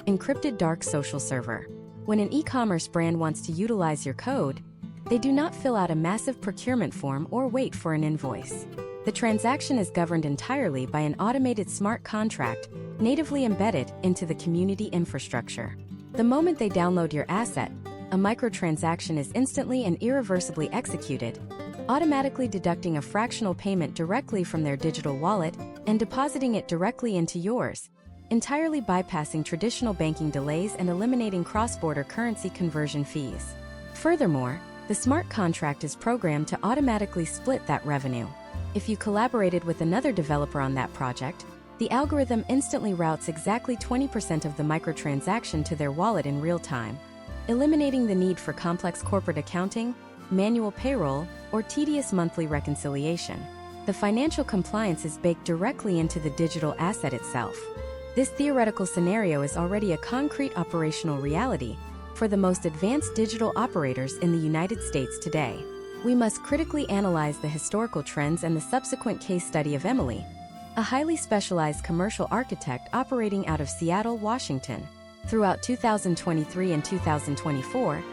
encrypted dark social server. When an e-commerce brand wants to utilize your code, they do not fill out a massive procurement form or wait for an invoice. The transaction is governed entirely by an automated smart contract, natively embedded into the community infrastructure. The moment they download your asset, a microtransaction is instantly and irreversibly executed, automatically deducting a fractional payment directly from their digital wallet and depositing it directly into yours, entirely bypassing traditional banking delays and eliminating cross-border currency conversion fees. Furthermore, the smart contract is programmed to automatically split that revenue. If you collaborated with another developer on that project, the algorithm instantly routes exactly 20% of the microtransaction to their wallet in real time, eliminating the need for complex corporate accounting, manual payroll, or tedious monthly reconciliation. The financial compliance is baked directly into the digital asset itself. This theoretical scenario is already a concrete operational reality for the most advanced digital operators in the United States today. We must critically analyze the historical trends and the subsequent case study of Emily, a highly specialized commercial architect operating out of Seattle, Washington. Throughout 2023 and 2024,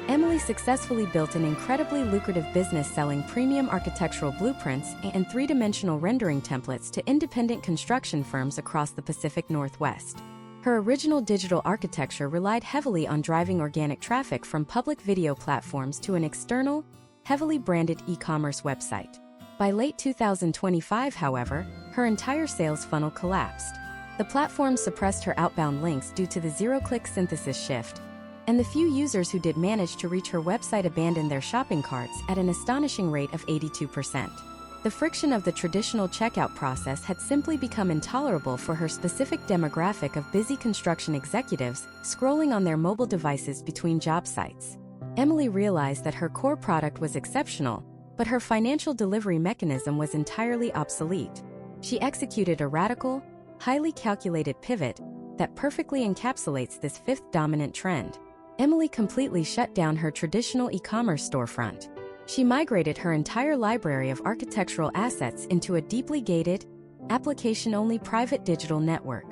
Emily successfully built an incredibly lucrative business selling premium architectural blueprints and three-dimensional rendering templates to independent construction firms across the Pacific Northwest. Her original digital architecture relied heavily on driving organic traffic from public video platforms to an external, heavily branded e-commerce website. By late 2025, however, her entire sales funnel collapsed. The platform suppressed her outbound links due to the zero-click synthesis shift, and the few users who did manage to reach her website abandoned their shopping carts at an astonishing rate of 82%. The friction of the traditional checkout process had simply become intolerable for her specific demographic of busy construction executives scrolling on their mobile devices between job sites. Emily realized that her core product was exceptional, but her financial delivery mechanism was entirely obsolete. She executed a radical, highly calculated pivot that perfectly encapsulates this fifth dominant trend. Emily completely shut down her traditional e-commerce storefront. She migrated her entire library of architectural assets into a deeply gated, application-only private digital network.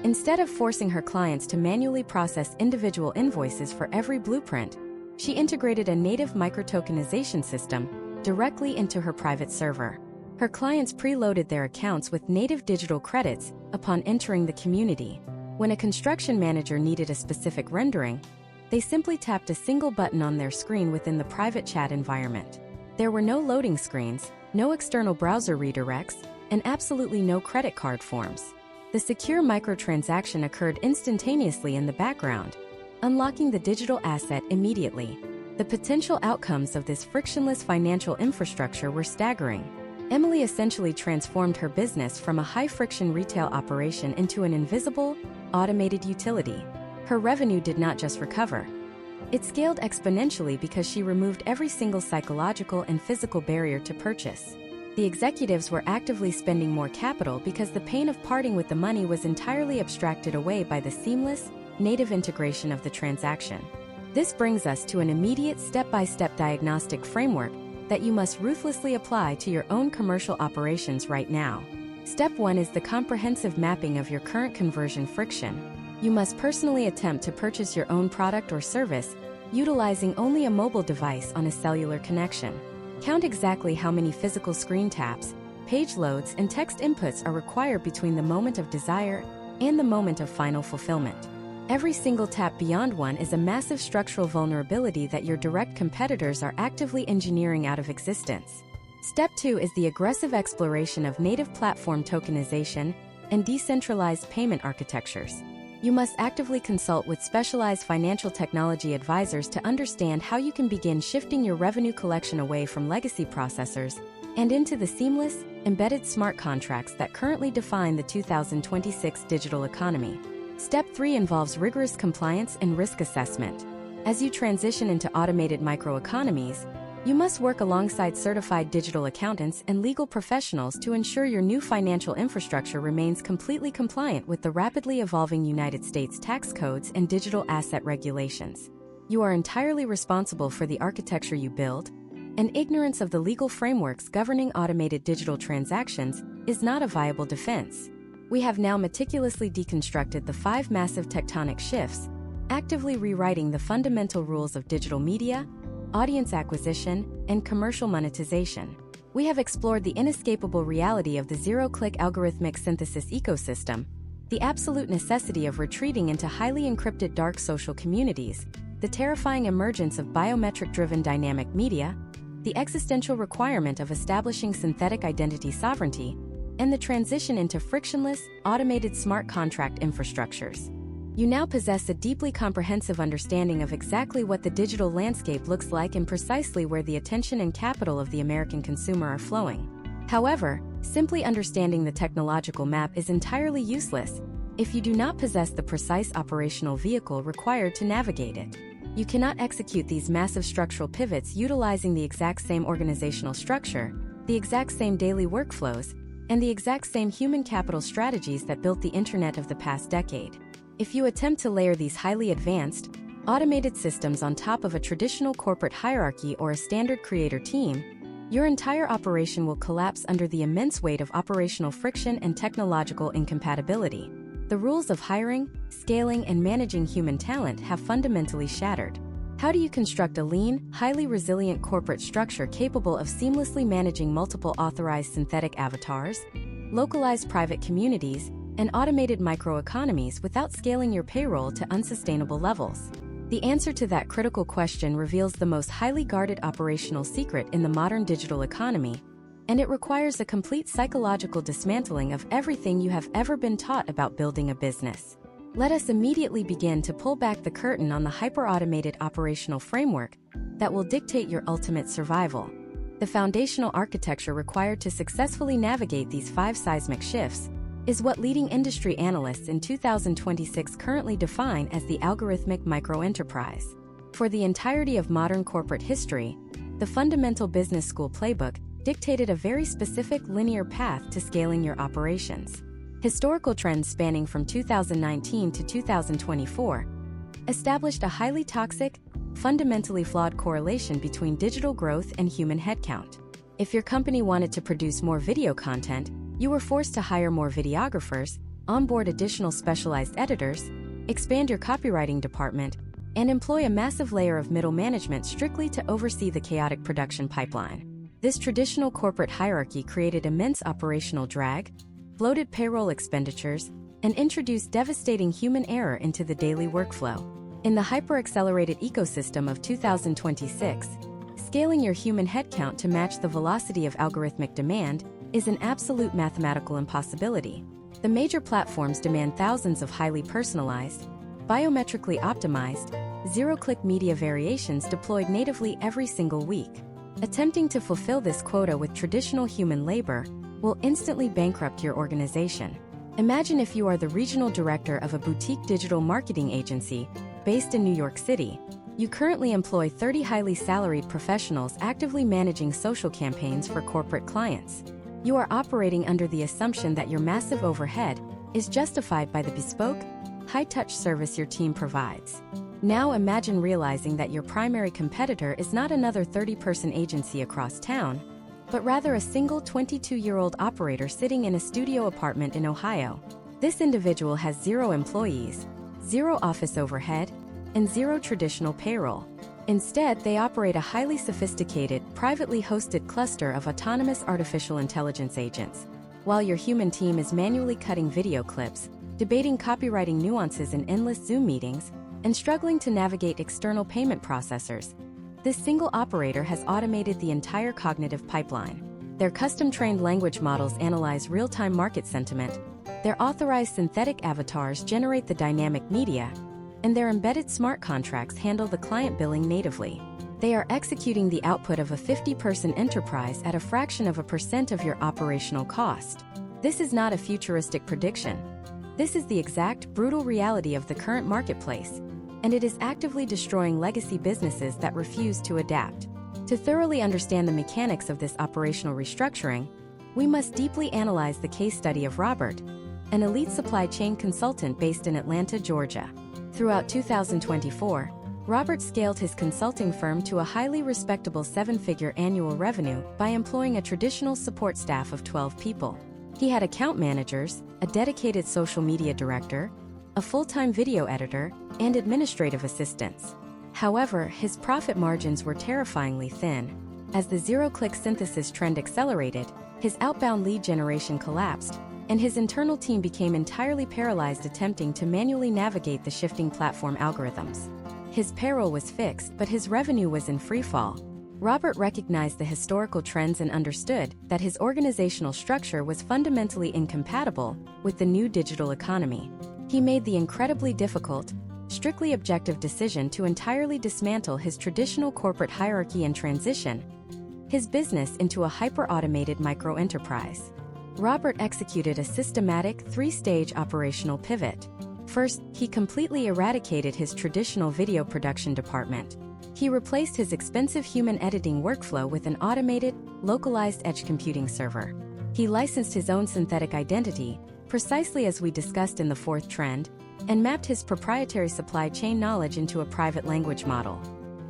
Instead of forcing her clients to manually process individual invoices for every blueprint, she integrated a native microtokenization system directly into her private server. Her clients preloaded their accounts with native digital credits upon entering the community. When a construction manager needed a specific rendering, they simply tapped a single button on their screen within the private chat environment. There were no loading screens, no external browser redirects, and absolutely no credit card forms. The secure microtransaction occurred instantaneously in the background, unlocking the digital asset immediately. The potential outcomes of this frictionless financial infrastructure were staggering. Emily essentially transformed her business from a high-friction retail operation into an invisible, automated utility. Her revenue did not just recover. It scaled exponentially because she removed every single psychological and physical barrier to purchase. The executives were actively spending more capital because the pain of parting with the money was entirely abstracted away by the seamless, native integration of the transaction. This brings us to an immediate step-by-step diagnostic framework that you must ruthlessly apply to your own commercial operations right now. Step 1 is the comprehensive mapping of your current conversion friction. You must personally attempt to purchase your own product or service, utilizing only a mobile device on a cellular connection. Count exactly how many physical screen taps, page loads, and text inputs are required between the moment of desire and the moment of final fulfillment. Every single tap beyond one is a massive structural vulnerability that your direct competitors are actively engineering out of existence. Step 2 is the aggressive exploration of native platform tokenization and decentralized payment architectures. You must actively consult with specialized financial technology advisors to understand how you can begin shifting your revenue collection away from legacy processors and into the seamless, embedded smart contracts that currently define the 2026 digital economy. Step 3 involves rigorous compliance and risk assessment. As you transition into automated microeconomies, you must work alongside certified digital accountants and legal professionals to ensure your new financial infrastructure remains completely compliant with the rapidly evolving United States tax codes and digital asset regulations. You are entirely responsible for the architecture you build, and ignorance of the legal frameworks governing automated digital transactions is not a viable defense. We have now meticulously deconstructed the 5 massive tectonic shifts, actively rewriting the fundamental rules of digital media, audience acquisition, and commercial monetization. We have explored the inescapable reality of the zero-click algorithmic synthesis ecosystem, the absolute necessity of retreating into highly encrypted dark social communities, the terrifying emergence of biometric-driven dynamic media, the existential requirement of establishing synthetic identity sovereignty, and the transition into frictionless, automated smart contract infrastructures. You now possess a deeply comprehensive understanding of exactly what the digital landscape looks like and precisely where the attention and capital of the American consumer are flowing. However, simply understanding the technological map is entirely useless if you do not possess the precise operational vehicle required to navigate it. You cannot execute these massive structural pivots utilizing the exact same organizational structure, the exact same daily workflows, and the exact same human capital strategies that built the internet of the past decade. If you attempt to layer these highly advanced, automated systems on top of a traditional corporate hierarchy or a standard creator team, your entire operation will collapse under the immense weight of operational friction and technological incompatibility. The rules of hiring, scaling, and managing human talent have fundamentally shattered. How do you construct a lean, highly resilient corporate structure capable of seamlessly managing multiple authorized synthetic avatars, localized private communities, and automated microeconomies without scaling your payroll to unsustainable levels? The answer to that critical question reveals the most highly guarded operational secret in the modern digital economy, and it requires a complete psychological dismantling of everything you have ever been taught about building a business. Let us immediately begin to pull back the curtain on the hyper-automated operational framework that will dictate your ultimate survival. The foundational architecture required to successfully navigate these 5 seismic shifts is what leading industry analysts in 2026 currently define as the algorithmic microenterprise. For the entirety of modern corporate history, the fundamental business school playbook dictated a very specific linear path to scaling your operations. Historical trends spanning from 2019 to 2024 established a highly toxic, fundamentally flawed correlation between digital growth and human headcount. If your company wanted to produce more video content, you were forced to hire more videographers, onboard additional specialized editors, expand your copywriting department, and employ a massive layer of middle management strictly to oversee the chaotic production pipeline. This traditional corporate hierarchy created immense operational drag, bloated payroll expenditures, and introduced devastating human error into the daily workflow. In the hyper-accelerated ecosystem of 2026, scaling your human headcount to match the velocity of algorithmic demand is an absolute mathematical impossibility. The major platforms demand thousands of highly personalized, biometrically optimized, zero-click media variations deployed natively every single week. Attempting to fulfill this quota with traditional human labor will instantly bankrupt your organization. Imagine if you are the regional director of a boutique digital marketing agency based in New York City. You currently employ 30 highly salaried professionals actively managing social campaigns for corporate clients. You are operating under the assumption that your massive overhead is justified by the bespoke, high-touch service your team provides. Now imagine realizing that your primary competitor is not another 30-person agency across town, but rather a single 22-year-old operator sitting in a studio apartment in Ohio. This individual has 0 employees, 0 office overhead, and 0 traditional payroll. Instead, they operate a highly sophisticated, privately hosted cluster of autonomous artificial intelligence agents. While your human team is manually cutting video clips, debating copywriting nuances in endless Zoom meetings, and struggling to navigate external payment processors, this single operator has automated the entire cognitive pipeline. Their custom-trained language models analyze real-time market sentiment, their authorized synthetic avatars generate the dynamic media, and their embedded smart contracts handle the client billing natively. They are executing the output of a 50-person enterprise at a fraction of a % of your operational cost. This is not a futuristic prediction. This is the exact, brutal reality of the current marketplace, and it is actively destroying legacy businesses that refuse to adapt. To thoroughly understand the mechanics of this operational restructuring, we must deeply analyze the case study of Robert, an elite supply chain consultant based in Atlanta, Georgia. Throughout 2024, Robert scaled his consulting firm to a highly respectable 7-figure annual revenue by employing a traditional support staff of 12 people. He had account managers, a dedicated social media director, a full-time video editor, and administrative assistants. However, his profit margins were terrifyingly thin. As the zero-click synthesis trend accelerated, his outbound lead generation collapsed, and his internal team became entirely paralyzed attempting to manually navigate the shifting platform algorithms. His payroll was fixed, but his revenue was in freefall. Robert recognized the historical trends and understood that his organizational structure was fundamentally incompatible with the new digital economy. He made the incredibly difficult, strictly objective decision to entirely dismantle his traditional corporate hierarchy and transition his business into a hyper-automated micro-enterprise. Robert executed a systematic 3-stage operational pivot. First, he completely eradicated his traditional video production department. He replaced his expensive human editing workflow with an automated, localized edge computing server. He licensed his own synthetic identity, precisely as we discussed in the 4th trend, and mapped his proprietary supply chain knowledge into a private language model.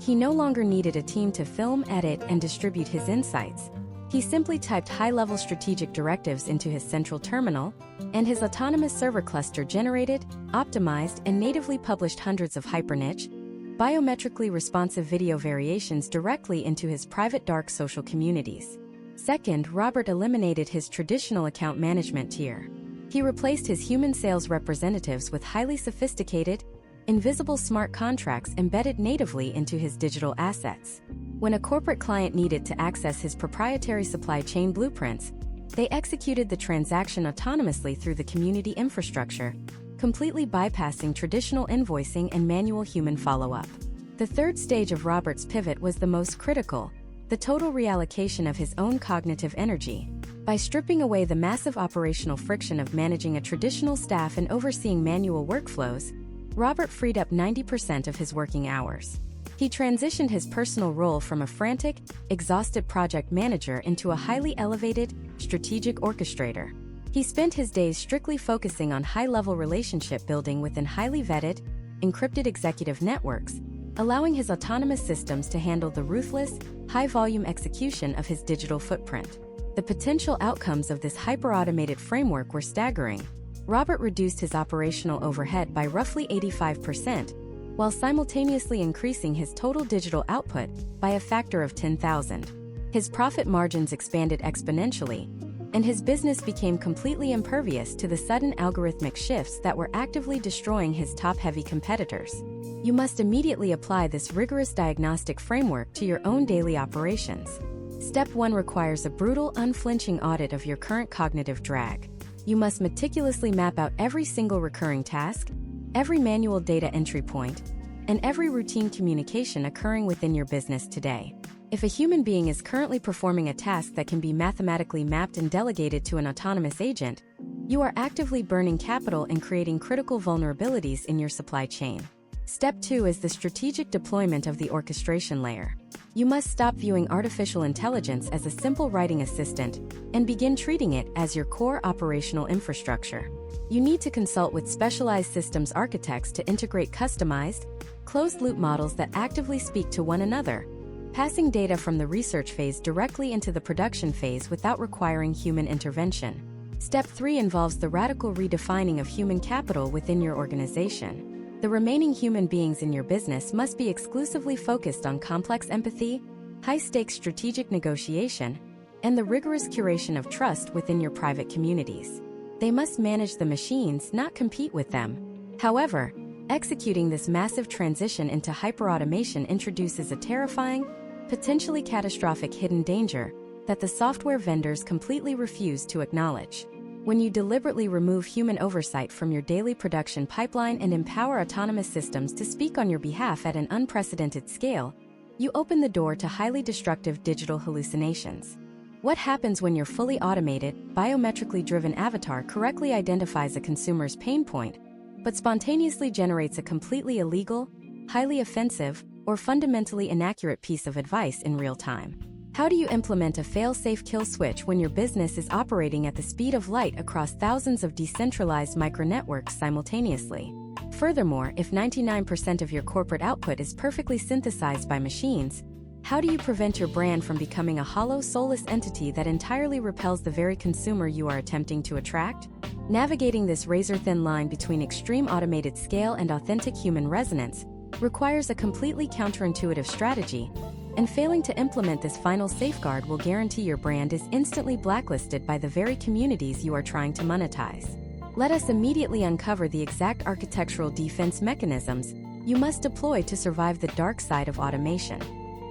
He no longer needed a team to film, edit, and distribute his insights. He simply typed high-level strategic directives into his central terminal, and his autonomous server cluster generated, optimized, and natively published hundreds of hyper-niche, biometrically responsive video variations directly into his private dark social communities. Second, Robert eliminated his traditional account management tier. He replaced his human sales representatives with highly sophisticated, invisible smart contracts embedded natively into his digital assets. When a corporate client needed to access his proprietary supply chain blueprints, they executed the transaction autonomously through the community infrastructure, completely bypassing traditional invoicing and manual human follow-up. The 3rd stage of Robert's pivot was the most critical, the total reallocation of his own cognitive energy. By stripping away the massive operational friction of managing a traditional staff and overseeing manual workflows, Robert freed up 90% of his working hours. He transitioned his personal role from a frantic, exhausted project manager into a highly elevated, strategic orchestrator. He spent his days strictly focusing on high-level relationship building within highly vetted, encrypted executive networks, allowing his autonomous systems to handle the ruthless, high-volume execution of his digital footprint. The potential outcomes of this hyper-automated framework were staggering. Robert reduced his operational overhead by roughly 85%, while simultaneously increasing his total digital output by a factor of 10,000. His profit margins expanded exponentially, and his business became completely impervious to the sudden algorithmic shifts that were actively destroying his top-heavy competitors. You must immediately apply this rigorous diagnostic framework to your own daily operations. Step 1 requires a brutal, unflinching audit of your current cognitive drag. You must meticulously map out every single recurring task, every manual data entry point, and every routine communication occurring within your business today. If a human being is currently performing a task that can be mathematically mapped and delegated to an autonomous agent, you are actively burning capital and creating critical vulnerabilities in your supply chain. Step 2 is the strategic deployment of the orchestration layer. You must stop viewing artificial intelligence as a simple writing assistant and begin treating it as your core operational infrastructure. You need to consult with specialized systems architects to integrate customized, closed-loop models that actively speak to one another, passing data from the research phase directly into the production phase without requiring human intervention. Step 3 involves the radical redefining of human capital within your organization. The remaining human beings in your business must be exclusively focused on complex empathy, high-stakes strategic negotiation, and the rigorous curation of trust within your private communities. They must manage the machines, not compete with them. However, executing this massive transition into hyperautomation introduces a terrifying, potentially catastrophic hidden danger that the software vendors completely refuse to acknowledge. When you deliberately remove human oversight from your daily production pipeline and empower autonomous systems to speak on your behalf at an unprecedented scale, you open the door to highly destructive digital hallucinations. What happens when your fully automated, biometrically driven avatar correctly identifies a consumer's pain point, but spontaneously generates a completely illegal, highly offensive, or fundamentally inaccurate piece of advice in real time? How do you implement a fail-safe kill switch when your business is operating at the speed of light across thousands of decentralized micronetworks simultaneously? Furthermore, if 99% of your corporate output is perfectly synthesized by machines, how do you prevent your brand from becoming a hollow, soulless entity that entirely repels the very consumer you are attempting to attract? Navigating this razor-thin line between extreme automated scale and authentic human resonance requires a completely counterintuitive strategy, and failing to implement this final safeguard will guarantee your brand is instantly blacklisted by the very communities you are trying to monetize. Let us immediately uncover the exact architectural defense mechanisms you must deploy to survive the dark side of automation.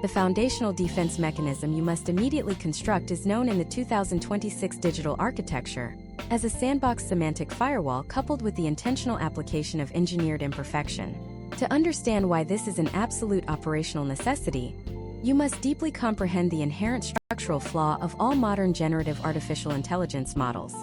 The foundational defense mechanism you must immediately construct is known in the 2026 digital architecture as a sandbox semantic firewall coupled with the intentional application of engineered imperfection. To understand why this is an absolute operational necessity, you must deeply comprehend the inherent structural flaw of all modern generative artificial intelligence models.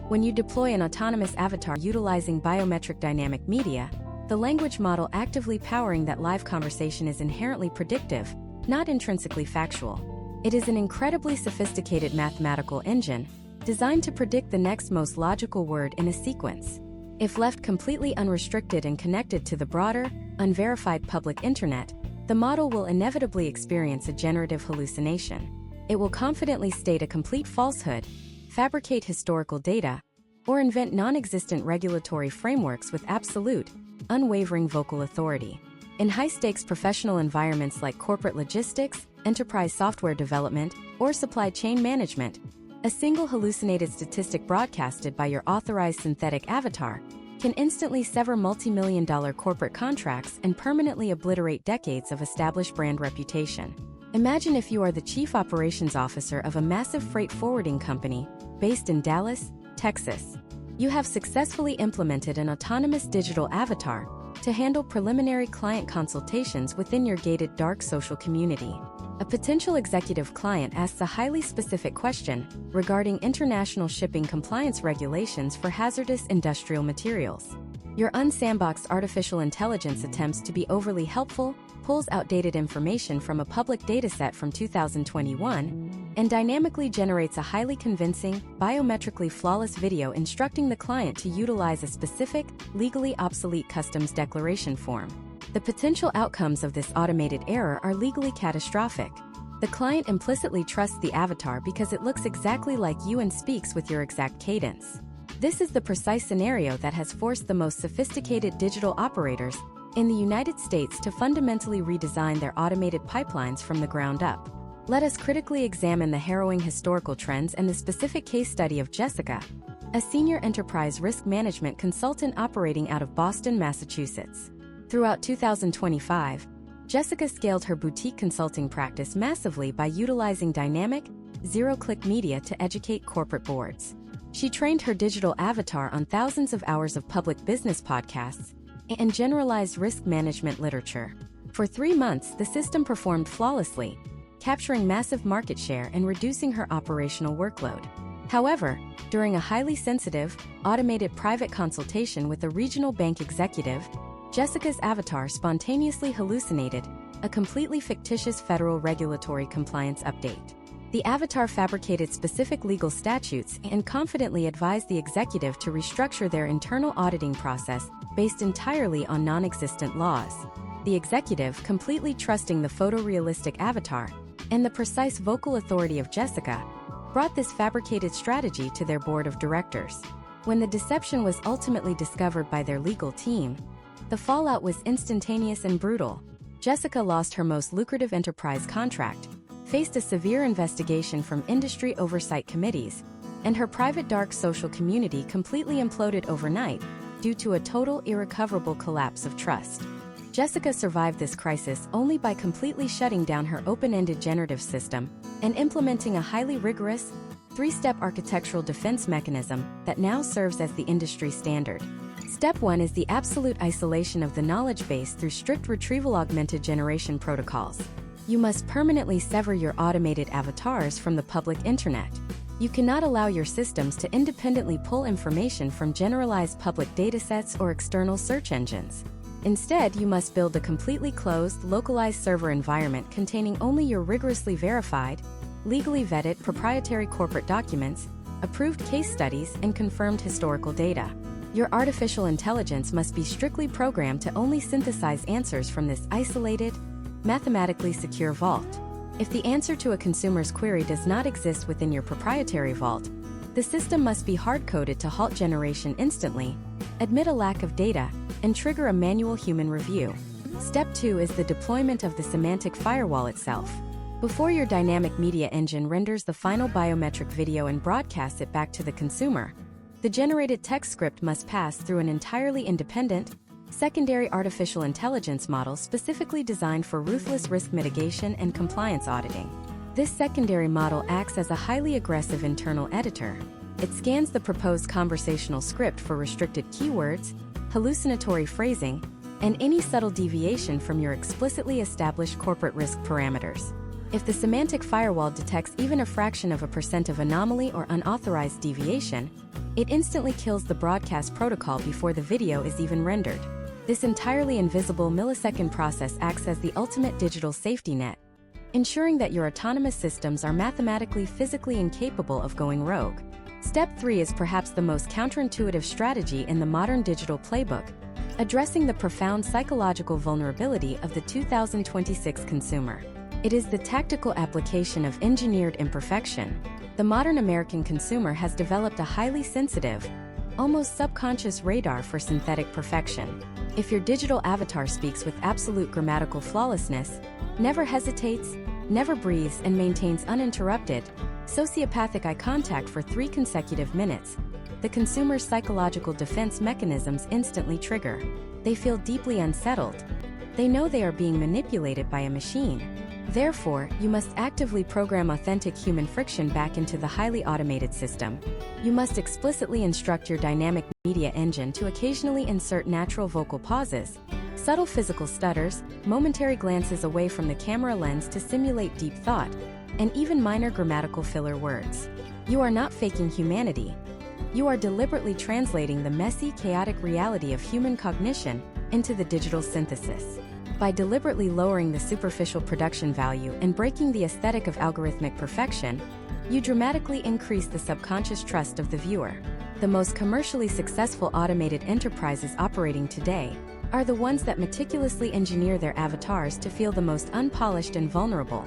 When you deploy an autonomous avatar utilizing biometric dynamic media, the language model actively powering that live conversation is inherently predictive, not intrinsically factual. It is an incredibly sophisticated mathematical engine designed to predict the next most logical word in a sequence. If left completely unrestricted and connected to the broader, unverified public internet, the model will inevitably experience a generative hallucination. It will confidently state a complete falsehood, fabricate historical data, or invent non-existent regulatory frameworks with absolute, unwavering vocal authority. In high-stakes professional environments like corporate logistics, enterprise software development, or supply chain management, a single hallucinated statistic broadcasted by your authorized synthetic avatar can instantly sever multi-million-dollar corporate contracts and permanently obliterate decades of established brand reputation. Imagine if you are the chief operations officer of a massive freight forwarding company based in Dallas, Texas. You have successfully implemented an autonomous digital avatar to handle preliminary client consultations within your gated dark social community. A potential executive client asks a highly specific question regarding international shipping compliance regulations for hazardous industrial materials. Your unsandboxed artificial intelligence attempts to be overly helpful, pulls outdated information from a public dataset from 2021, and dynamically generates a highly convincing, biometrically flawless video instructing the client to utilize a specific, legally obsolete customs declaration form. The potential outcomes of this automated error are legally catastrophic. The client implicitly trusts the avatar because it looks exactly like you and speaks with your exact cadence. This is the precise scenario that has forced the most sophisticated digital operators in the United States to fundamentally redesign their automated pipelines from the ground up. Let us critically examine the harrowing historical trends and the specific case study of Jessica, a senior enterprise risk management consultant operating out of Boston, Massachusetts. Throughout 2025, Jessica scaled her boutique consulting practice massively by utilizing dynamic, zero-click media to educate corporate boards. She trained her digital avatar on thousands of hours of public business podcasts, and generalized risk management literature. For 3 months, the system performed flawlessly, capturing massive market share and reducing her operational workload. However, during a highly sensitive, automated private consultation with a regional bank executive, Jessica's avatar spontaneously hallucinated a completely fictitious federal regulatory compliance update. The avatar fabricated specific legal statutes and confidently advised the executive to restructure their internal auditing process based entirely on non-existent laws. The executive, completely trusting the photorealistic avatar and the precise vocal authority of Jessica, brought this fabricated strategy to their board of directors. When the deception was ultimately discovered by their legal team, the fallout was instantaneous and brutal. Jessica lost her most lucrative enterprise contract, faced a severe investigation from industry oversight committees, and her private dark social community completely imploded overnight due to a total irrecoverable collapse of trust. Jessica survived this crisis only by completely shutting down her open-ended generative system and implementing a highly rigorous, 3-step architectural defense mechanism that now serves as the industry standard. Step 1 is the absolute isolation of the knowledge base through strict retrieval-augmented generation protocols. You must permanently sever your automated avatars from the public internet. You cannot allow your systems to independently pull information from generalized public datasets or external search engines. Instead, you must build a completely closed, localized server environment containing only your rigorously verified, legally vetted proprietary corporate documents, approved case studies, and confirmed historical data. Your artificial intelligence must be strictly programmed to only synthesize answers from this isolated, mathematically secure vault. If the answer to a consumer's query does not exist within your proprietary vault, the system must be hard-coded to halt generation instantly, admit a lack of data, and trigger a manual human review. Step 2 is the deployment of the semantic firewall itself. Before your dynamic media engine renders the final biometric video and broadcasts it back to the consumer, the generated text script must pass through an entirely independent, secondary artificial intelligence model specifically designed for ruthless risk mitigation and compliance auditing. This secondary model acts as a highly aggressive internal editor. It scans the proposed conversational script for restricted keywords, hallucinatory phrasing, and any subtle deviation from your explicitly established corporate risk parameters. If the semantic firewall detects even a fraction of a % of anomaly or unauthorized deviation, it instantly kills the broadcast protocol before the video is even rendered. This entirely invisible millisecond process acts as the ultimate digital safety net, ensuring that your autonomous systems are mathematically physically incapable of going rogue. Step 3 is perhaps the most counterintuitive strategy in the modern digital playbook, addressing the profound psychological vulnerability of the 2026 consumer. It is the tactical application of engineered imperfection. The modern American consumer has developed a highly sensitive, almost subconscious radar for synthetic perfection. If your digital avatar speaks with absolute grammatical flawlessness, never hesitates, never breathes, and maintains uninterrupted, sociopathic eye contact for 3 consecutive minutes, the consumer's psychological defense mechanisms instantly trigger. They feel deeply unsettled. They know they are being manipulated by a machine. Therefore, you must actively program authentic human friction back into the highly automated system. You must explicitly instruct your dynamic media engine to occasionally insert natural vocal pauses, subtle physical stutters, momentary glances away from the camera lens to simulate deep thought, and even minor grammatical filler words. You are not faking humanity. You are deliberately translating the messy, chaotic reality of human cognition into the digital synthesis. By deliberately lowering the superficial production value and breaking the aesthetic of algorithmic perfection, you dramatically increase the subconscious trust of the viewer. The most commercially successful automated enterprises operating today are the ones that meticulously engineer their avatars to feel the most unpolished and vulnerable.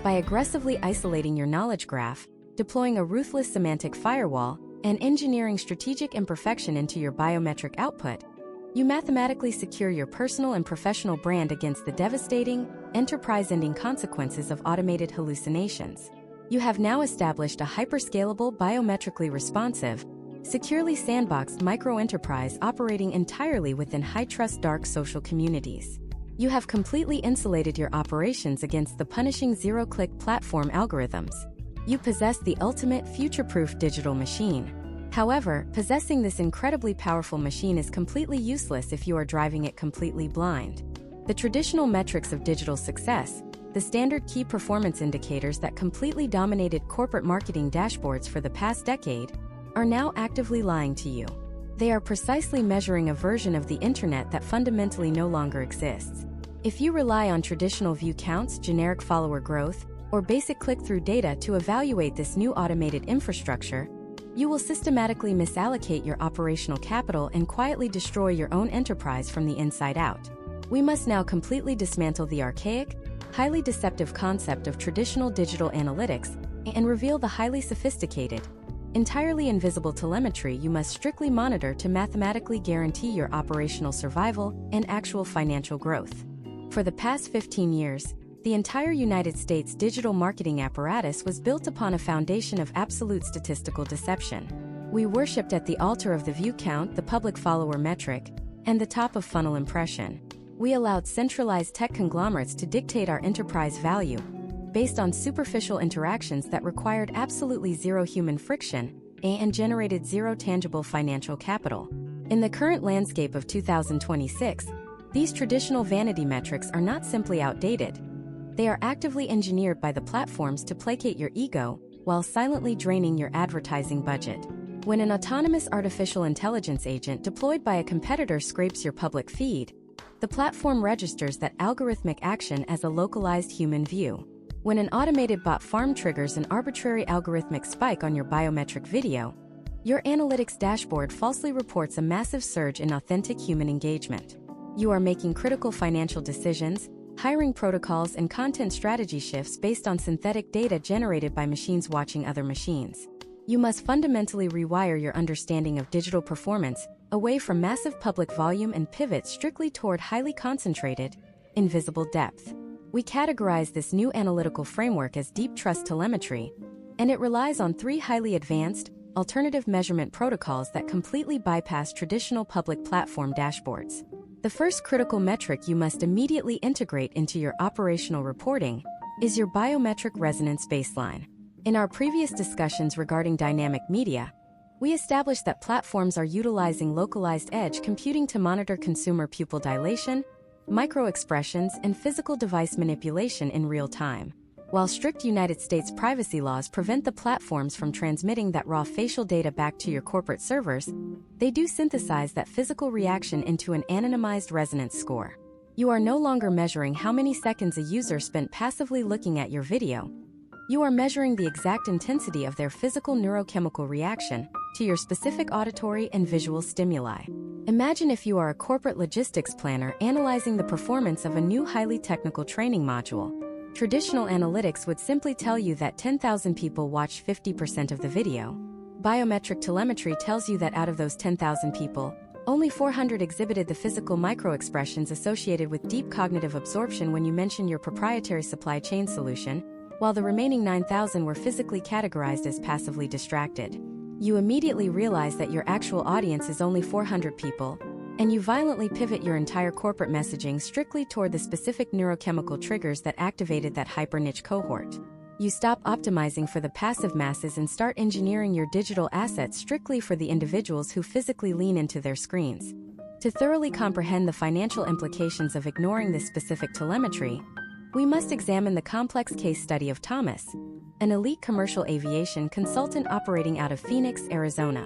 By aggressively isolating your knowledge graph, deploying a ruthless semantic firewall, and engineering strategic imperfection into your biometric output, you mathematically secure your personal and professional brand against the devastating, enterprise-ending consequences of automated hallucinations. You have now established a hyperscalable, biometrically responsive, securely sandboxed micro-enterprise operating entirely within high-trust dark social communities. You have completely insulated your operations against the punishing zero-click platform algorithms. You possess the ultimate future-proof digital machine. However, possessing this incredibly powerful machine is completely useless if you are driving it completely blind. The traditional metrics of digital success, the standard key performance indicators that completely dominated corporate marketing dashboards for the past decade, are now actively lying to you. They are precisely measuring a version of the internet that fundamentally no longer exists. If you rely on traditional view counts, generic follower growth, or basic click-through data to evaluate this new automated infrastructure, you will systematically misallocate your operational capital and quietly destroy your own enterprise from the inside out. We must now completely dismantle the archaic, highly deceptive concept of traditional digital analytics and reveal the highly sophisticated, entirely invisible telemetry you must strictly monitor to mathematically guarantee your operational survival and actual financial growth. For the past 15 years, the entire United States digital marketing apparatus was built upon a foundation of absolute statistical deception. We worshipped at the altar of the view count, the public follower metric, and the top-of-funnel impression. We allowed centralized tech conglomerates to dictate our enterprise value, based on superficial interactions that required absolutely zero human friction and generated zero tangible financial capital. In the current landscape of 2026, these traditional vanity metrics are not simply outdated. They are actively engineered by the platforms to placate your ego while silently draining your advertising budget. When an autonomous artificial intelligence agent deployed by a competitor scrapes your public feed, the platform registers that algorithmic action as a localized human view. When an automated bot farm triggers an arbitrary algorithmic spike on your biometric video, your analytics dashboard falsely reports a massive surge in authentic human engagement. You are making critical financial decisions, hiring protocols and content strategy shifts based on synthetic data generated by machines watching other machines. You must fundamentally rewire your understanding of digital performance away from massive public volume and pivot strictly toward highly concentrated, invisible depth. We categorize this new analytical framework as deep trust telemetry, and it relies on 3 highly advanced, alternative measurement protocols that completely bypass traditional public platform dashboards. The first critical metric you must immediately integrate into your operational reporting is your biometric resonance baseline. In our previous discussions regarding dynamic media, we established that platforms are utilizing localized edge computing to monitor consumer pupil dilation, micro-expressions, and physical device manipulation in real time. While strict United States privacy laws prevent the platforms from transmitting that raw facial data back to your corporate servers, they do synthesize that physical reaction into an anonymized resonance score. You are no longer measuring how many seconds a user spent passively looking at your video. You are measuring the exact intensity of their physical neurochemical reaction to your specific auditory and visual stimuli. Imagine if you are a corporate logistics planner analyzing the performance of a new highly technical training module. Traditional analytics would simply tell you that 10,000 people watched 50% of the video. Biometric telemetry tells you that out of those 10,000 people, only 400 exhibited the physical microexpressions associated with deep cognitive absorption when you mention your proprietary supply chain solution, while the remaining 9,000 were physically categorized as passively distracted. You immediately realize that your actual audience is only 400 people, and you violently pivot your entire corporate messaging strictly toward the specific neurochemical triggers that activated that hyper-niche cohort. You stop optimizing for the passive masses and start engineering your digital assets strictly for the individuals who physically lean into their screens. To thoroughly comprehend the financial implications of ignoring this specific telemetry, we must examine the complex case study of Thomas, an elite commercial aviation consultant operating out of Phoenix, Arizona.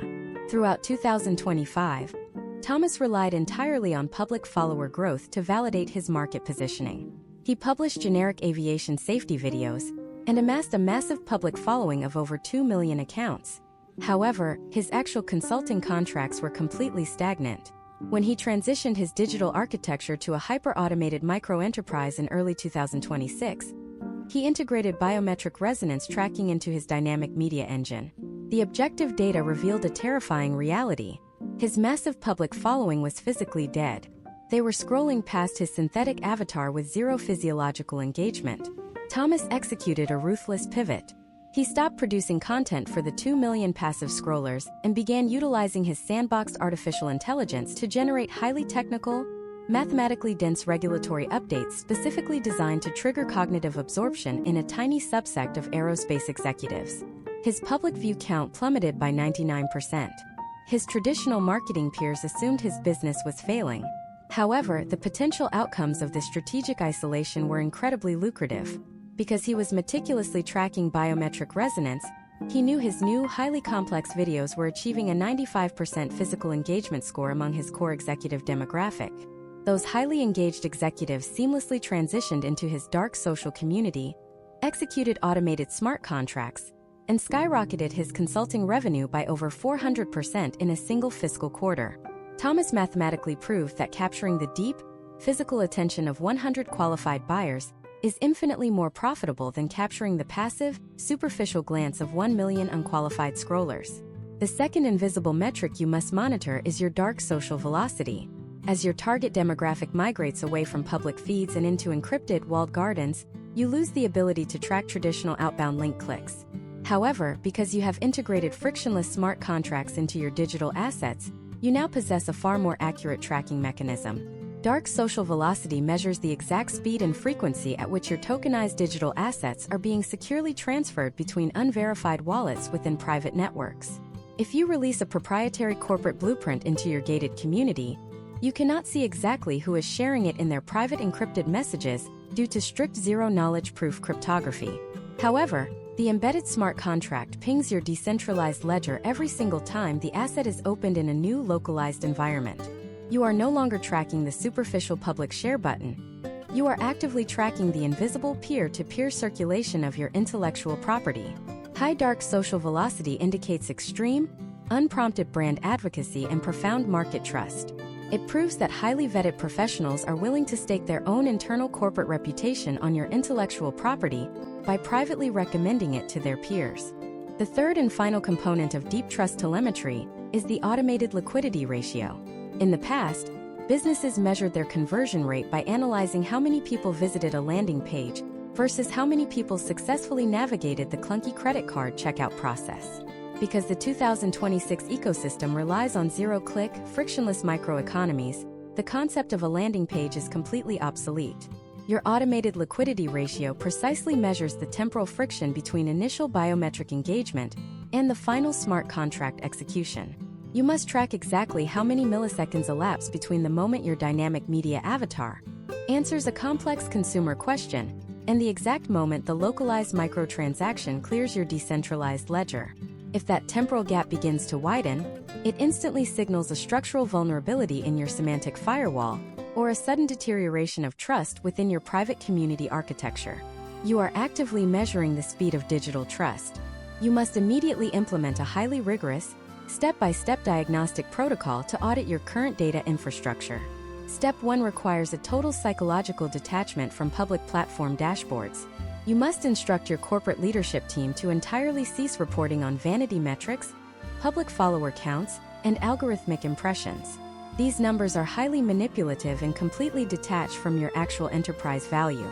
Throughout 2025, Thomas relied entirely on public follower growth to validate his market positioning. He published generic aviation safety videos and amassed a massive public following of over 2 million accounts. However, his actual consulting contracts were completely stagnant. When he transitioned his digital architecture to a hyper-automated microenterprise in early 2026, he integrated biometric resonance tracking into his dynamic media engine. The objective data revealed a terrifying reality. His massive public following was physically dead. They were scrolling past his synthetic avatar with zero physiological engagement. Thomas executed a ruthless pivot. He stopped producing content for the 2 million passive scrollers and began utilizing his sandboxed artificial intelligence to generate highly technical, mathematically dense regulatory updates specifically designed to trigger cognitive absorption in a tiny subsect of aerospace executives. His public view count plummeted by 99%. His traditional marketing peers assumed his business was failing. However, the potential outcomes of this strategic isolation were incredibly lucrative. Because he was meticulously tracking biometric resonance, he knew his new, highly complex videos were achieving a 95% physical engagement score among his core executive demographic. Those highly engaged executives seamlessly transitioned into his dark social community, executed automated smart contracts, and skyrocketed his consulting revenue by over 400% in a single fiscal quarter. Thomas mathematically proved that capturing the deep, physical attention of 100 qualified buyers is infinitely more profitable than capturing the passive, superficial glance of 1 million unqualified scrollers. The second invisible metric you must monitor is your dark social velocity. As your target demographic migrates away from public feeds and into encrypted, walled gardens, you lose the ability to track traditional outbound link clicks. However, because you have integrated frictionless smart contracts into your digital assets, you now possess a far more accurate tracking mechanism. Dark social velocity measures the exact speed and frequency at which your tokenized digital assets are being securely transferred between unverified wallets within private networks. If you release a proprietary corporate blueprint into your gated community, you cannot see exactly who is sharing it in their private encrypted messages due to strict zero-knowledge proof cryptography. However, the embedded smart contract pings your decentralized ledger every single time the asset is opened in a new localized environment. You are no longer tracking the superficial public share button. You are actively tracking the invisible peer-to-peer circulation of your intellectual property. High dark social velocity indicates extreme, unprompted brand advocacy and profound market trust. It proves that highly vetted professionals are willing to stake their own internal corporate reputation on your intellectual property by privately recommending it to their peers. The third and final component of deep trust telemetry is the automated liquidity ratio. In the past, businesses measured their conversion rate by analyzing how many people visited a landing page versus how many people successfully navigated the clunky credit card checkout process. Because the 2026 ecosystem relies on zero-click, frictionless microeconomies, the concept of a landing page is completely obsolete. Your automated liquidity ratio precisely measures the temporal friction between initial biometric engagement and the final smart contract execution. You must track exactly how many milliseconds elapse between the moment your dynamic media avatar answers a complex consumer question and the exact moment the localized microtransaction clears your decentralized ledger. If that temporal gap begins to widen, it instantly signals a structural vulnerability in your semantic firewall or a sudden deterioration of trust within your private community architecture. You are actively measuring the speed of digital trust. You must immediately implement a highly rigorous, step-by-step diagnostic protocol to audit your current data infrastructure. Step 1 requires a total psychological detachment from public platform dashboards. You must instruct your corporate leadership team to entirely cease reporting on vanity metrics, public follower counts, and algorithmic impressions. These numbers are highly manipulative and completely detached from your actual enterprise value.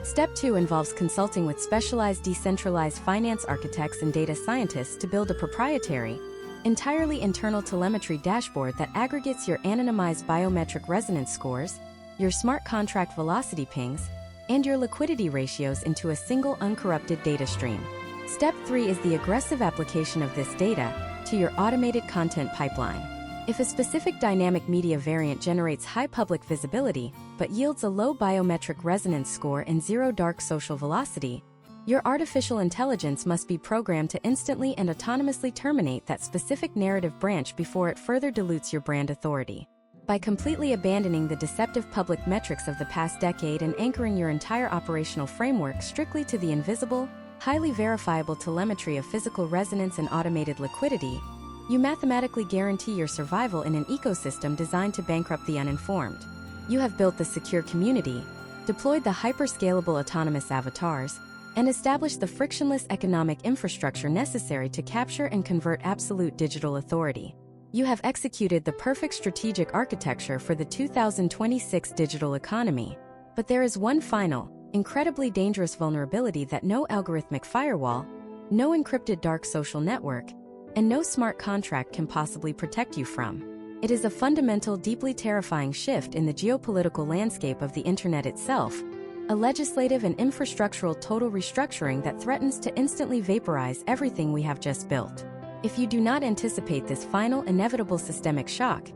Step 2 involves consulting with specialized decentralized finance architects and data scientists to build a proprietary, entirely internal telemetry dashboard that aggregates your anonymized biometric resonance scores, your smart contract velocity pings, and your liquidity ratios into a single uncorrupted data stream. Step 3 is the aggressive application of this data to your automated content pipeline. If a specific dynamic media variant generates high public visibility but yields a low biometric resonance score and zero dark social velocity, your artificial intelligence must be programmed to instantly and autonomously terminate that specific narrative branch before it further dilutes your brand authority. By completely abandoning the deceptive public metrics of the past decade and anchoring your entire operational framework strictly to the invisible, highly verifiable telemetry of physical resonance and automated liquidity, you mathematically guarantee your survival in an ecosystem designed to bankrupt the uninformed. You have built the secure community, deployed the hyperscalable autonomous avatars, and established the frictionless economic infrastructure necessary to capture and convert absolute digital authority. You have executed the perfect strategic architecture for the 2026 digital economy. But there is one final, incredibly dangerous vulnerability that no algorithmic firewall, no encrypted dark social network, and no smart contract can possibly protect you from. It is a fundamental, deeply terrifying shift in the geopolitical landscape of the internet itself, a legislative and infrastructural total restructuring that threatens to instantly vaporize everything we have just built. If you do not anticipate this final inevitable systemic shock,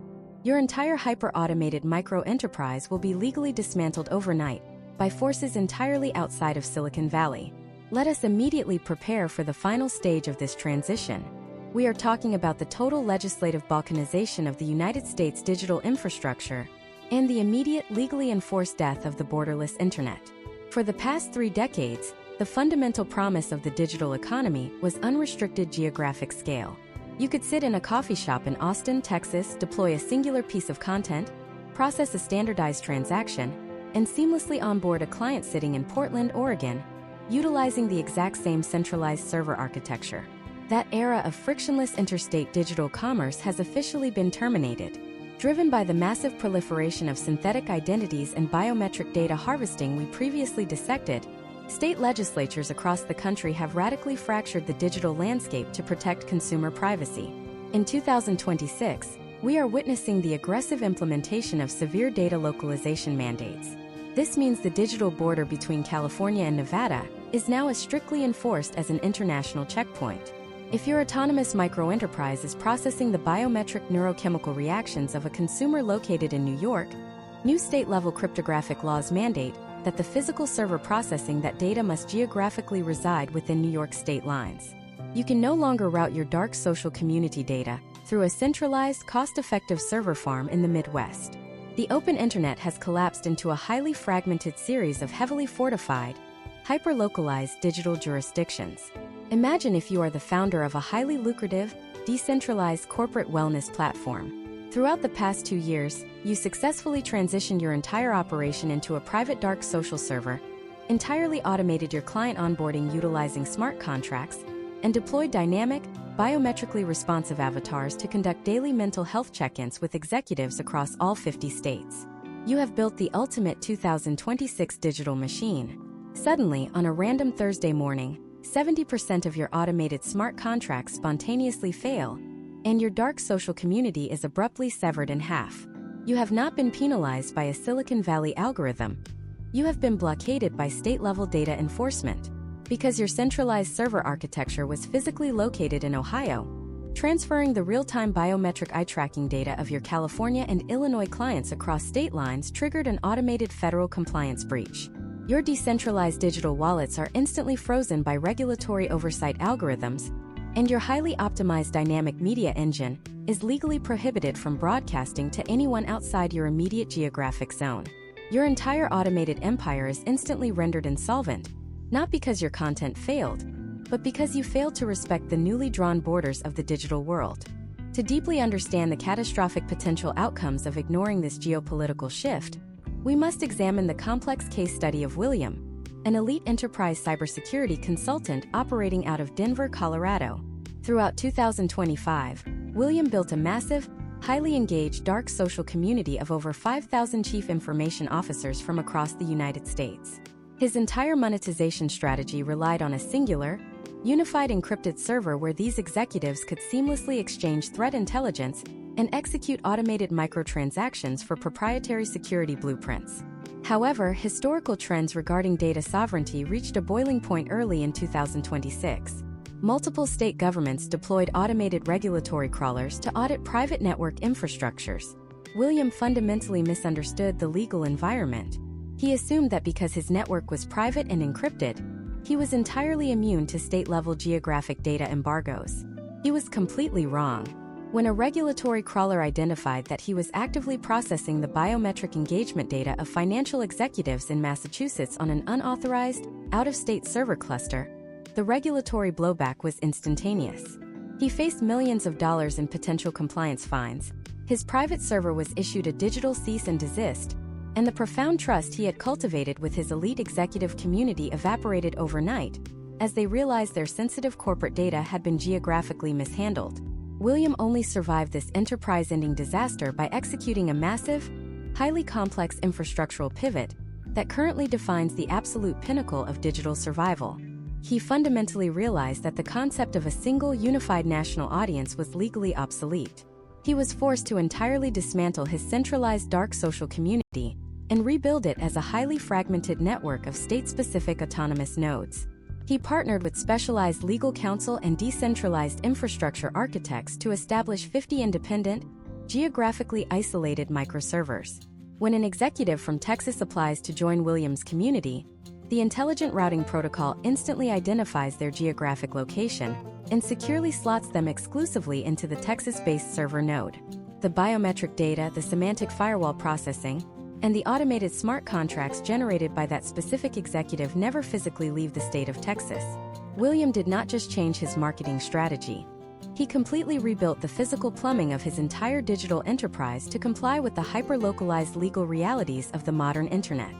your entire hyper-automated micro-enterprise will be legally dismantled overnight by forces entirely outside of Silicon Valley. Let us immediately prepare for the final stage of this transition. We are talking about the total legislative balkanization of the United States digital infrastructure and the immediate legally enforced death of the borderless internet. For the past 3 decades, the fundamental promise of the digital economy was unrestricted geographic scale. You could sit in a coffee shop in Austin, Texas, deploy a singular piece of content, process a standardized transaction, and seamlessly onboard a client sitting in Portland, Oregon, utilizing the exact same centralized server architecture. That era of frictionless interstate digital commerce has officially been terminated. Driven by the massive proliferation of synthetic identities and biometric data harvesting we previously dissected, state legislatures across the country have radically fractured the digital landscape to protect consumer privacy. In 2026, we are witnessing the aggressive implementation of severe data localization mandates. This means the digital border between California and Nevada is now as strictly enforced as an international checkpoint. If your autonomous microenterprise is processing the biometric neurochemical reactions of a consumer located in New York, new state-level cryptographic laws mandate that the physical server processing that data must geographically reside within New York state lines. You can no longer route your dark social community data through a centralized, cost-effective server farm in the Midwest. The open internet has collapsed into a highly fragmented series of heavily fortified, hyper-localized digital jurisdictions. Imagine if you are the founder of a highly lucrative, decentralized corporate wellness platform. Throughout the past 2 years, you successfully transitioned your entire operation into a private dark social server, entirely automated your client onboarding utilizing smart contracts, and deployed dynamic, biometrically responsive avatars to conduct daily mental health check-ins with executives across all 50 states. You have built the ultimate 2026 digital machine. Suddenly, on a random Thursday morning, 70% of your automated smart contracts spontaneously fail, and your dark social community is abruptly severed in half. You have not been penalized by a Silicon Valley algorithm. You have been blockaded by state-level data enforcement. Because your centralized server architecture was physically located in Ohio, transferring the real-time biometric eye tracking data of your California and Illinois clients across state lines triggered an automated federal compliance breach. Your decentralized digital wallets are instantly frozen by regulatory oversight algorithms, and your highly optimized dynamic media engine is legally prohibited from broadcasting to anyone outside your immediate geographic zone. Your entire automated empire is instantly rendered insolvent, not because your content failed, but because you failed to respect the newly drawn borders of the digital world. To deeply understand the catastrophic potential outcomes of ignoring this geopolitical shift, we must examine the complex case study of William, an elite enterprise cybersecurity consultant operating out of Denver, Colorado. Throughout 2025, William built a massive, highly engaged dark social community of over 5,000 chief information officers from across the United States. His entire monetization strategy relied on a singular, unified encrypted server where these executives could seamlessly exchange threat intelligence and execute automated microtransactions for proprietary security blueprints. However, historical trends regarding data sovereignty reached a boiling point early in 2026. Multiple state governments deployed automated regulatory crawlers to audit private network infrastructures. William fundamentally misunderstood the legal environment. He assumed that because his network was private and encrypted, he was entirely immune to state-level geographic data embargoes. He was completely wrong. When a regulatory crawler identified that he was actively processing the biometric engagement data of financial executives in Massachusetts on an unauthorized, out-of-state server cluster, the regulatory blowback was instantaneous. He faced millions of dollars in potential compliance fines, his private server was issued a digital cease and desist, and the profound trust he had cultivated with his elite executive community evaporated overnight, as they realized their sensitive corporate data had been geographically mishandled. William only survived this enterprise-ending disaster by executing a massive, highly complex infrastructural pivot that currently defines the absolute pinnacle of digital survival. He fundamentally realized that the concept of a single unified national audience was legally obsolete. He was forced to entirely dismantle his centralized dark social community, and rebuild it as a highly fragmented network of state-specific autonomous nodes. He partnered with specialized legal counsel and decentralized infrastructure architects to establish 50 independent, geographically isolated microservers. When an executive from Texas applies to join Williams' community, the intelligent routing protocol instantly identifies their geographic location and securely slots them exclusively into the Texas-based server node. The biometric data, the semantic firewall processing, and the automated smart contracts generated by that specific executive never physically leave the state of Texas. William did not just change his marketing strategy. He completely rebuilt the physical plumbing of his entire digital enterprise to comply with the hyper-localized legal realities of the modern internet.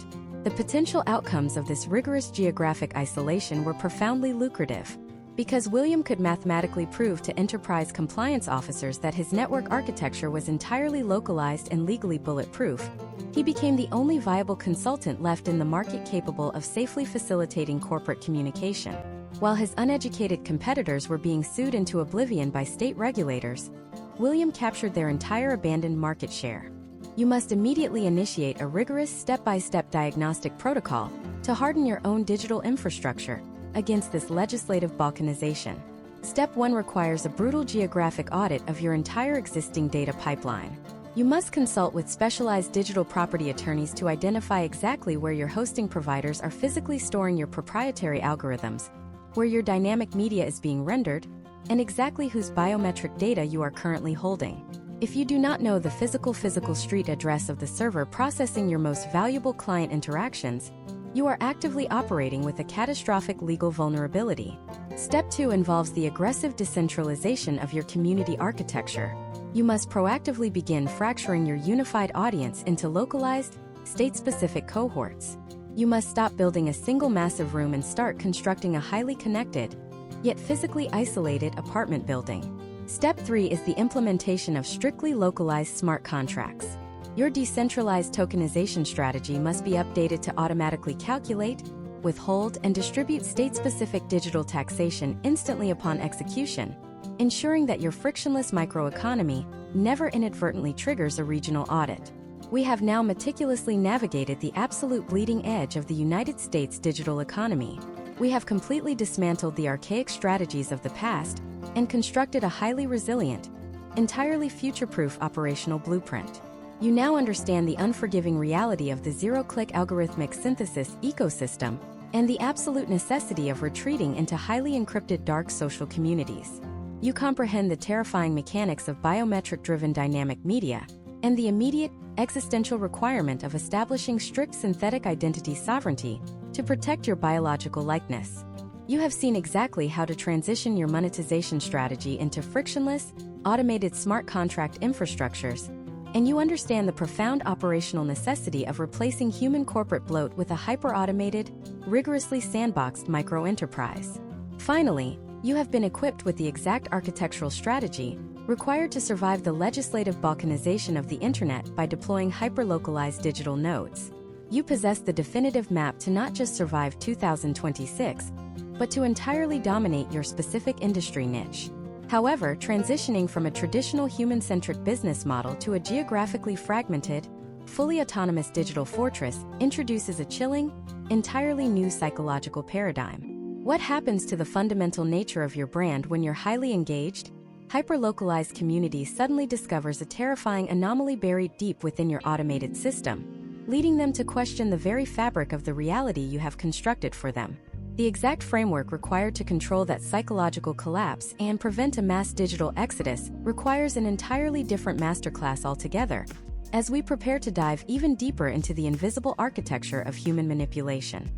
The potential outcomes of this rigorous geographic isolation were profoundly lucrative. Because William could mathematically prove to enterprise compliance officers that his network architecture was entirely localized and legally bulletproof, he became the only viable consultant left in the market capable of safely facilitating corporate communication. While his uneducated competitors were being sued into oblivion by state regulators, William captured their entire abandoned market share. You must immediately initiate a rigorous step-by-step diagnostic protocol to harden your own digital infrastructure against this legislative balkanization. Step 1 requires a brutal geographic audit of your entire existing data pipeline. You must consult with specialized digital property attorneys to identify exactly where your hosting providers are physically storing your proprietary algorithms, where your dynamic media is being rendered, and exactly whose biometric data you are currently holding. If you do not know the physical street address of the server processing your most valuable client interactions, you are actively operating with a catastrophic legal vulnerability. Step 2 involves the aggressive decentralization of your community architecture. You must proactively begin fracturing your unified audience into localized, state-specific cohorts. You must stop building a single massive room and start constructing a highly connected, yet physically isolated apartment building. Step 3 is the implementation of strictly localized smart contracts. Your decentralized tokenization strategy must be updated to automatically calculate, withhold, and distribute state-specific digital taxation instantly upon execution, ensuring that your frictionless microeconomy never inadvertently triggers a regional audit. We have now meticulously navigated the absolute bleeding edge of the United States digital economy. We have completely dismantled the archaic strategies of the past and constructed a highly resilient, entirely future-proof operational blueprint. You now understand the unforgiving reality of the zero-click algorithmic synthesis ecosystem and the absolute necessity of retreating into highly encrypted dark social communities. You comprehend the terrifying mechanics of biometric-driven dynamic media and the immediate, existential requirement of establishing strict synthetic identity sovereignty to protect your biological likeness. You have seen exactly how to transition your monetization strategy into frictionless, automated smart contract infrastructures, and you understand the profound operational necessity of replacing human corporate bloat with a hyper-automated, rigorously sandboxed micro-enterprise. Finally, you have been equipped with the exact architectural strategy required to survive the legislative balkanization of the internet by deploying hyper-localized digital nodes. You possess the definitive map to not just survive 2026, but to entirely dominate your specific industry niche. However, transitioning from a traditional human-centric business model to a geographically fragmented, fully autonomous digital fortress introduces a chilling, entirely new psychological paradigm. What happens to the fundamental nature of your brand when your highly engaged, hyper-localized community suddenly discovers a terrifying anomaly buried deep within your automated system, leading them to question the very fabric of the reality you have constructed for them? The exact framework required to control that psychological collapse and prevent a mass digital exodus requires an entirely different masterclass altogether, as we prepare to dive even deeper into the invisible architecture of human manipulation.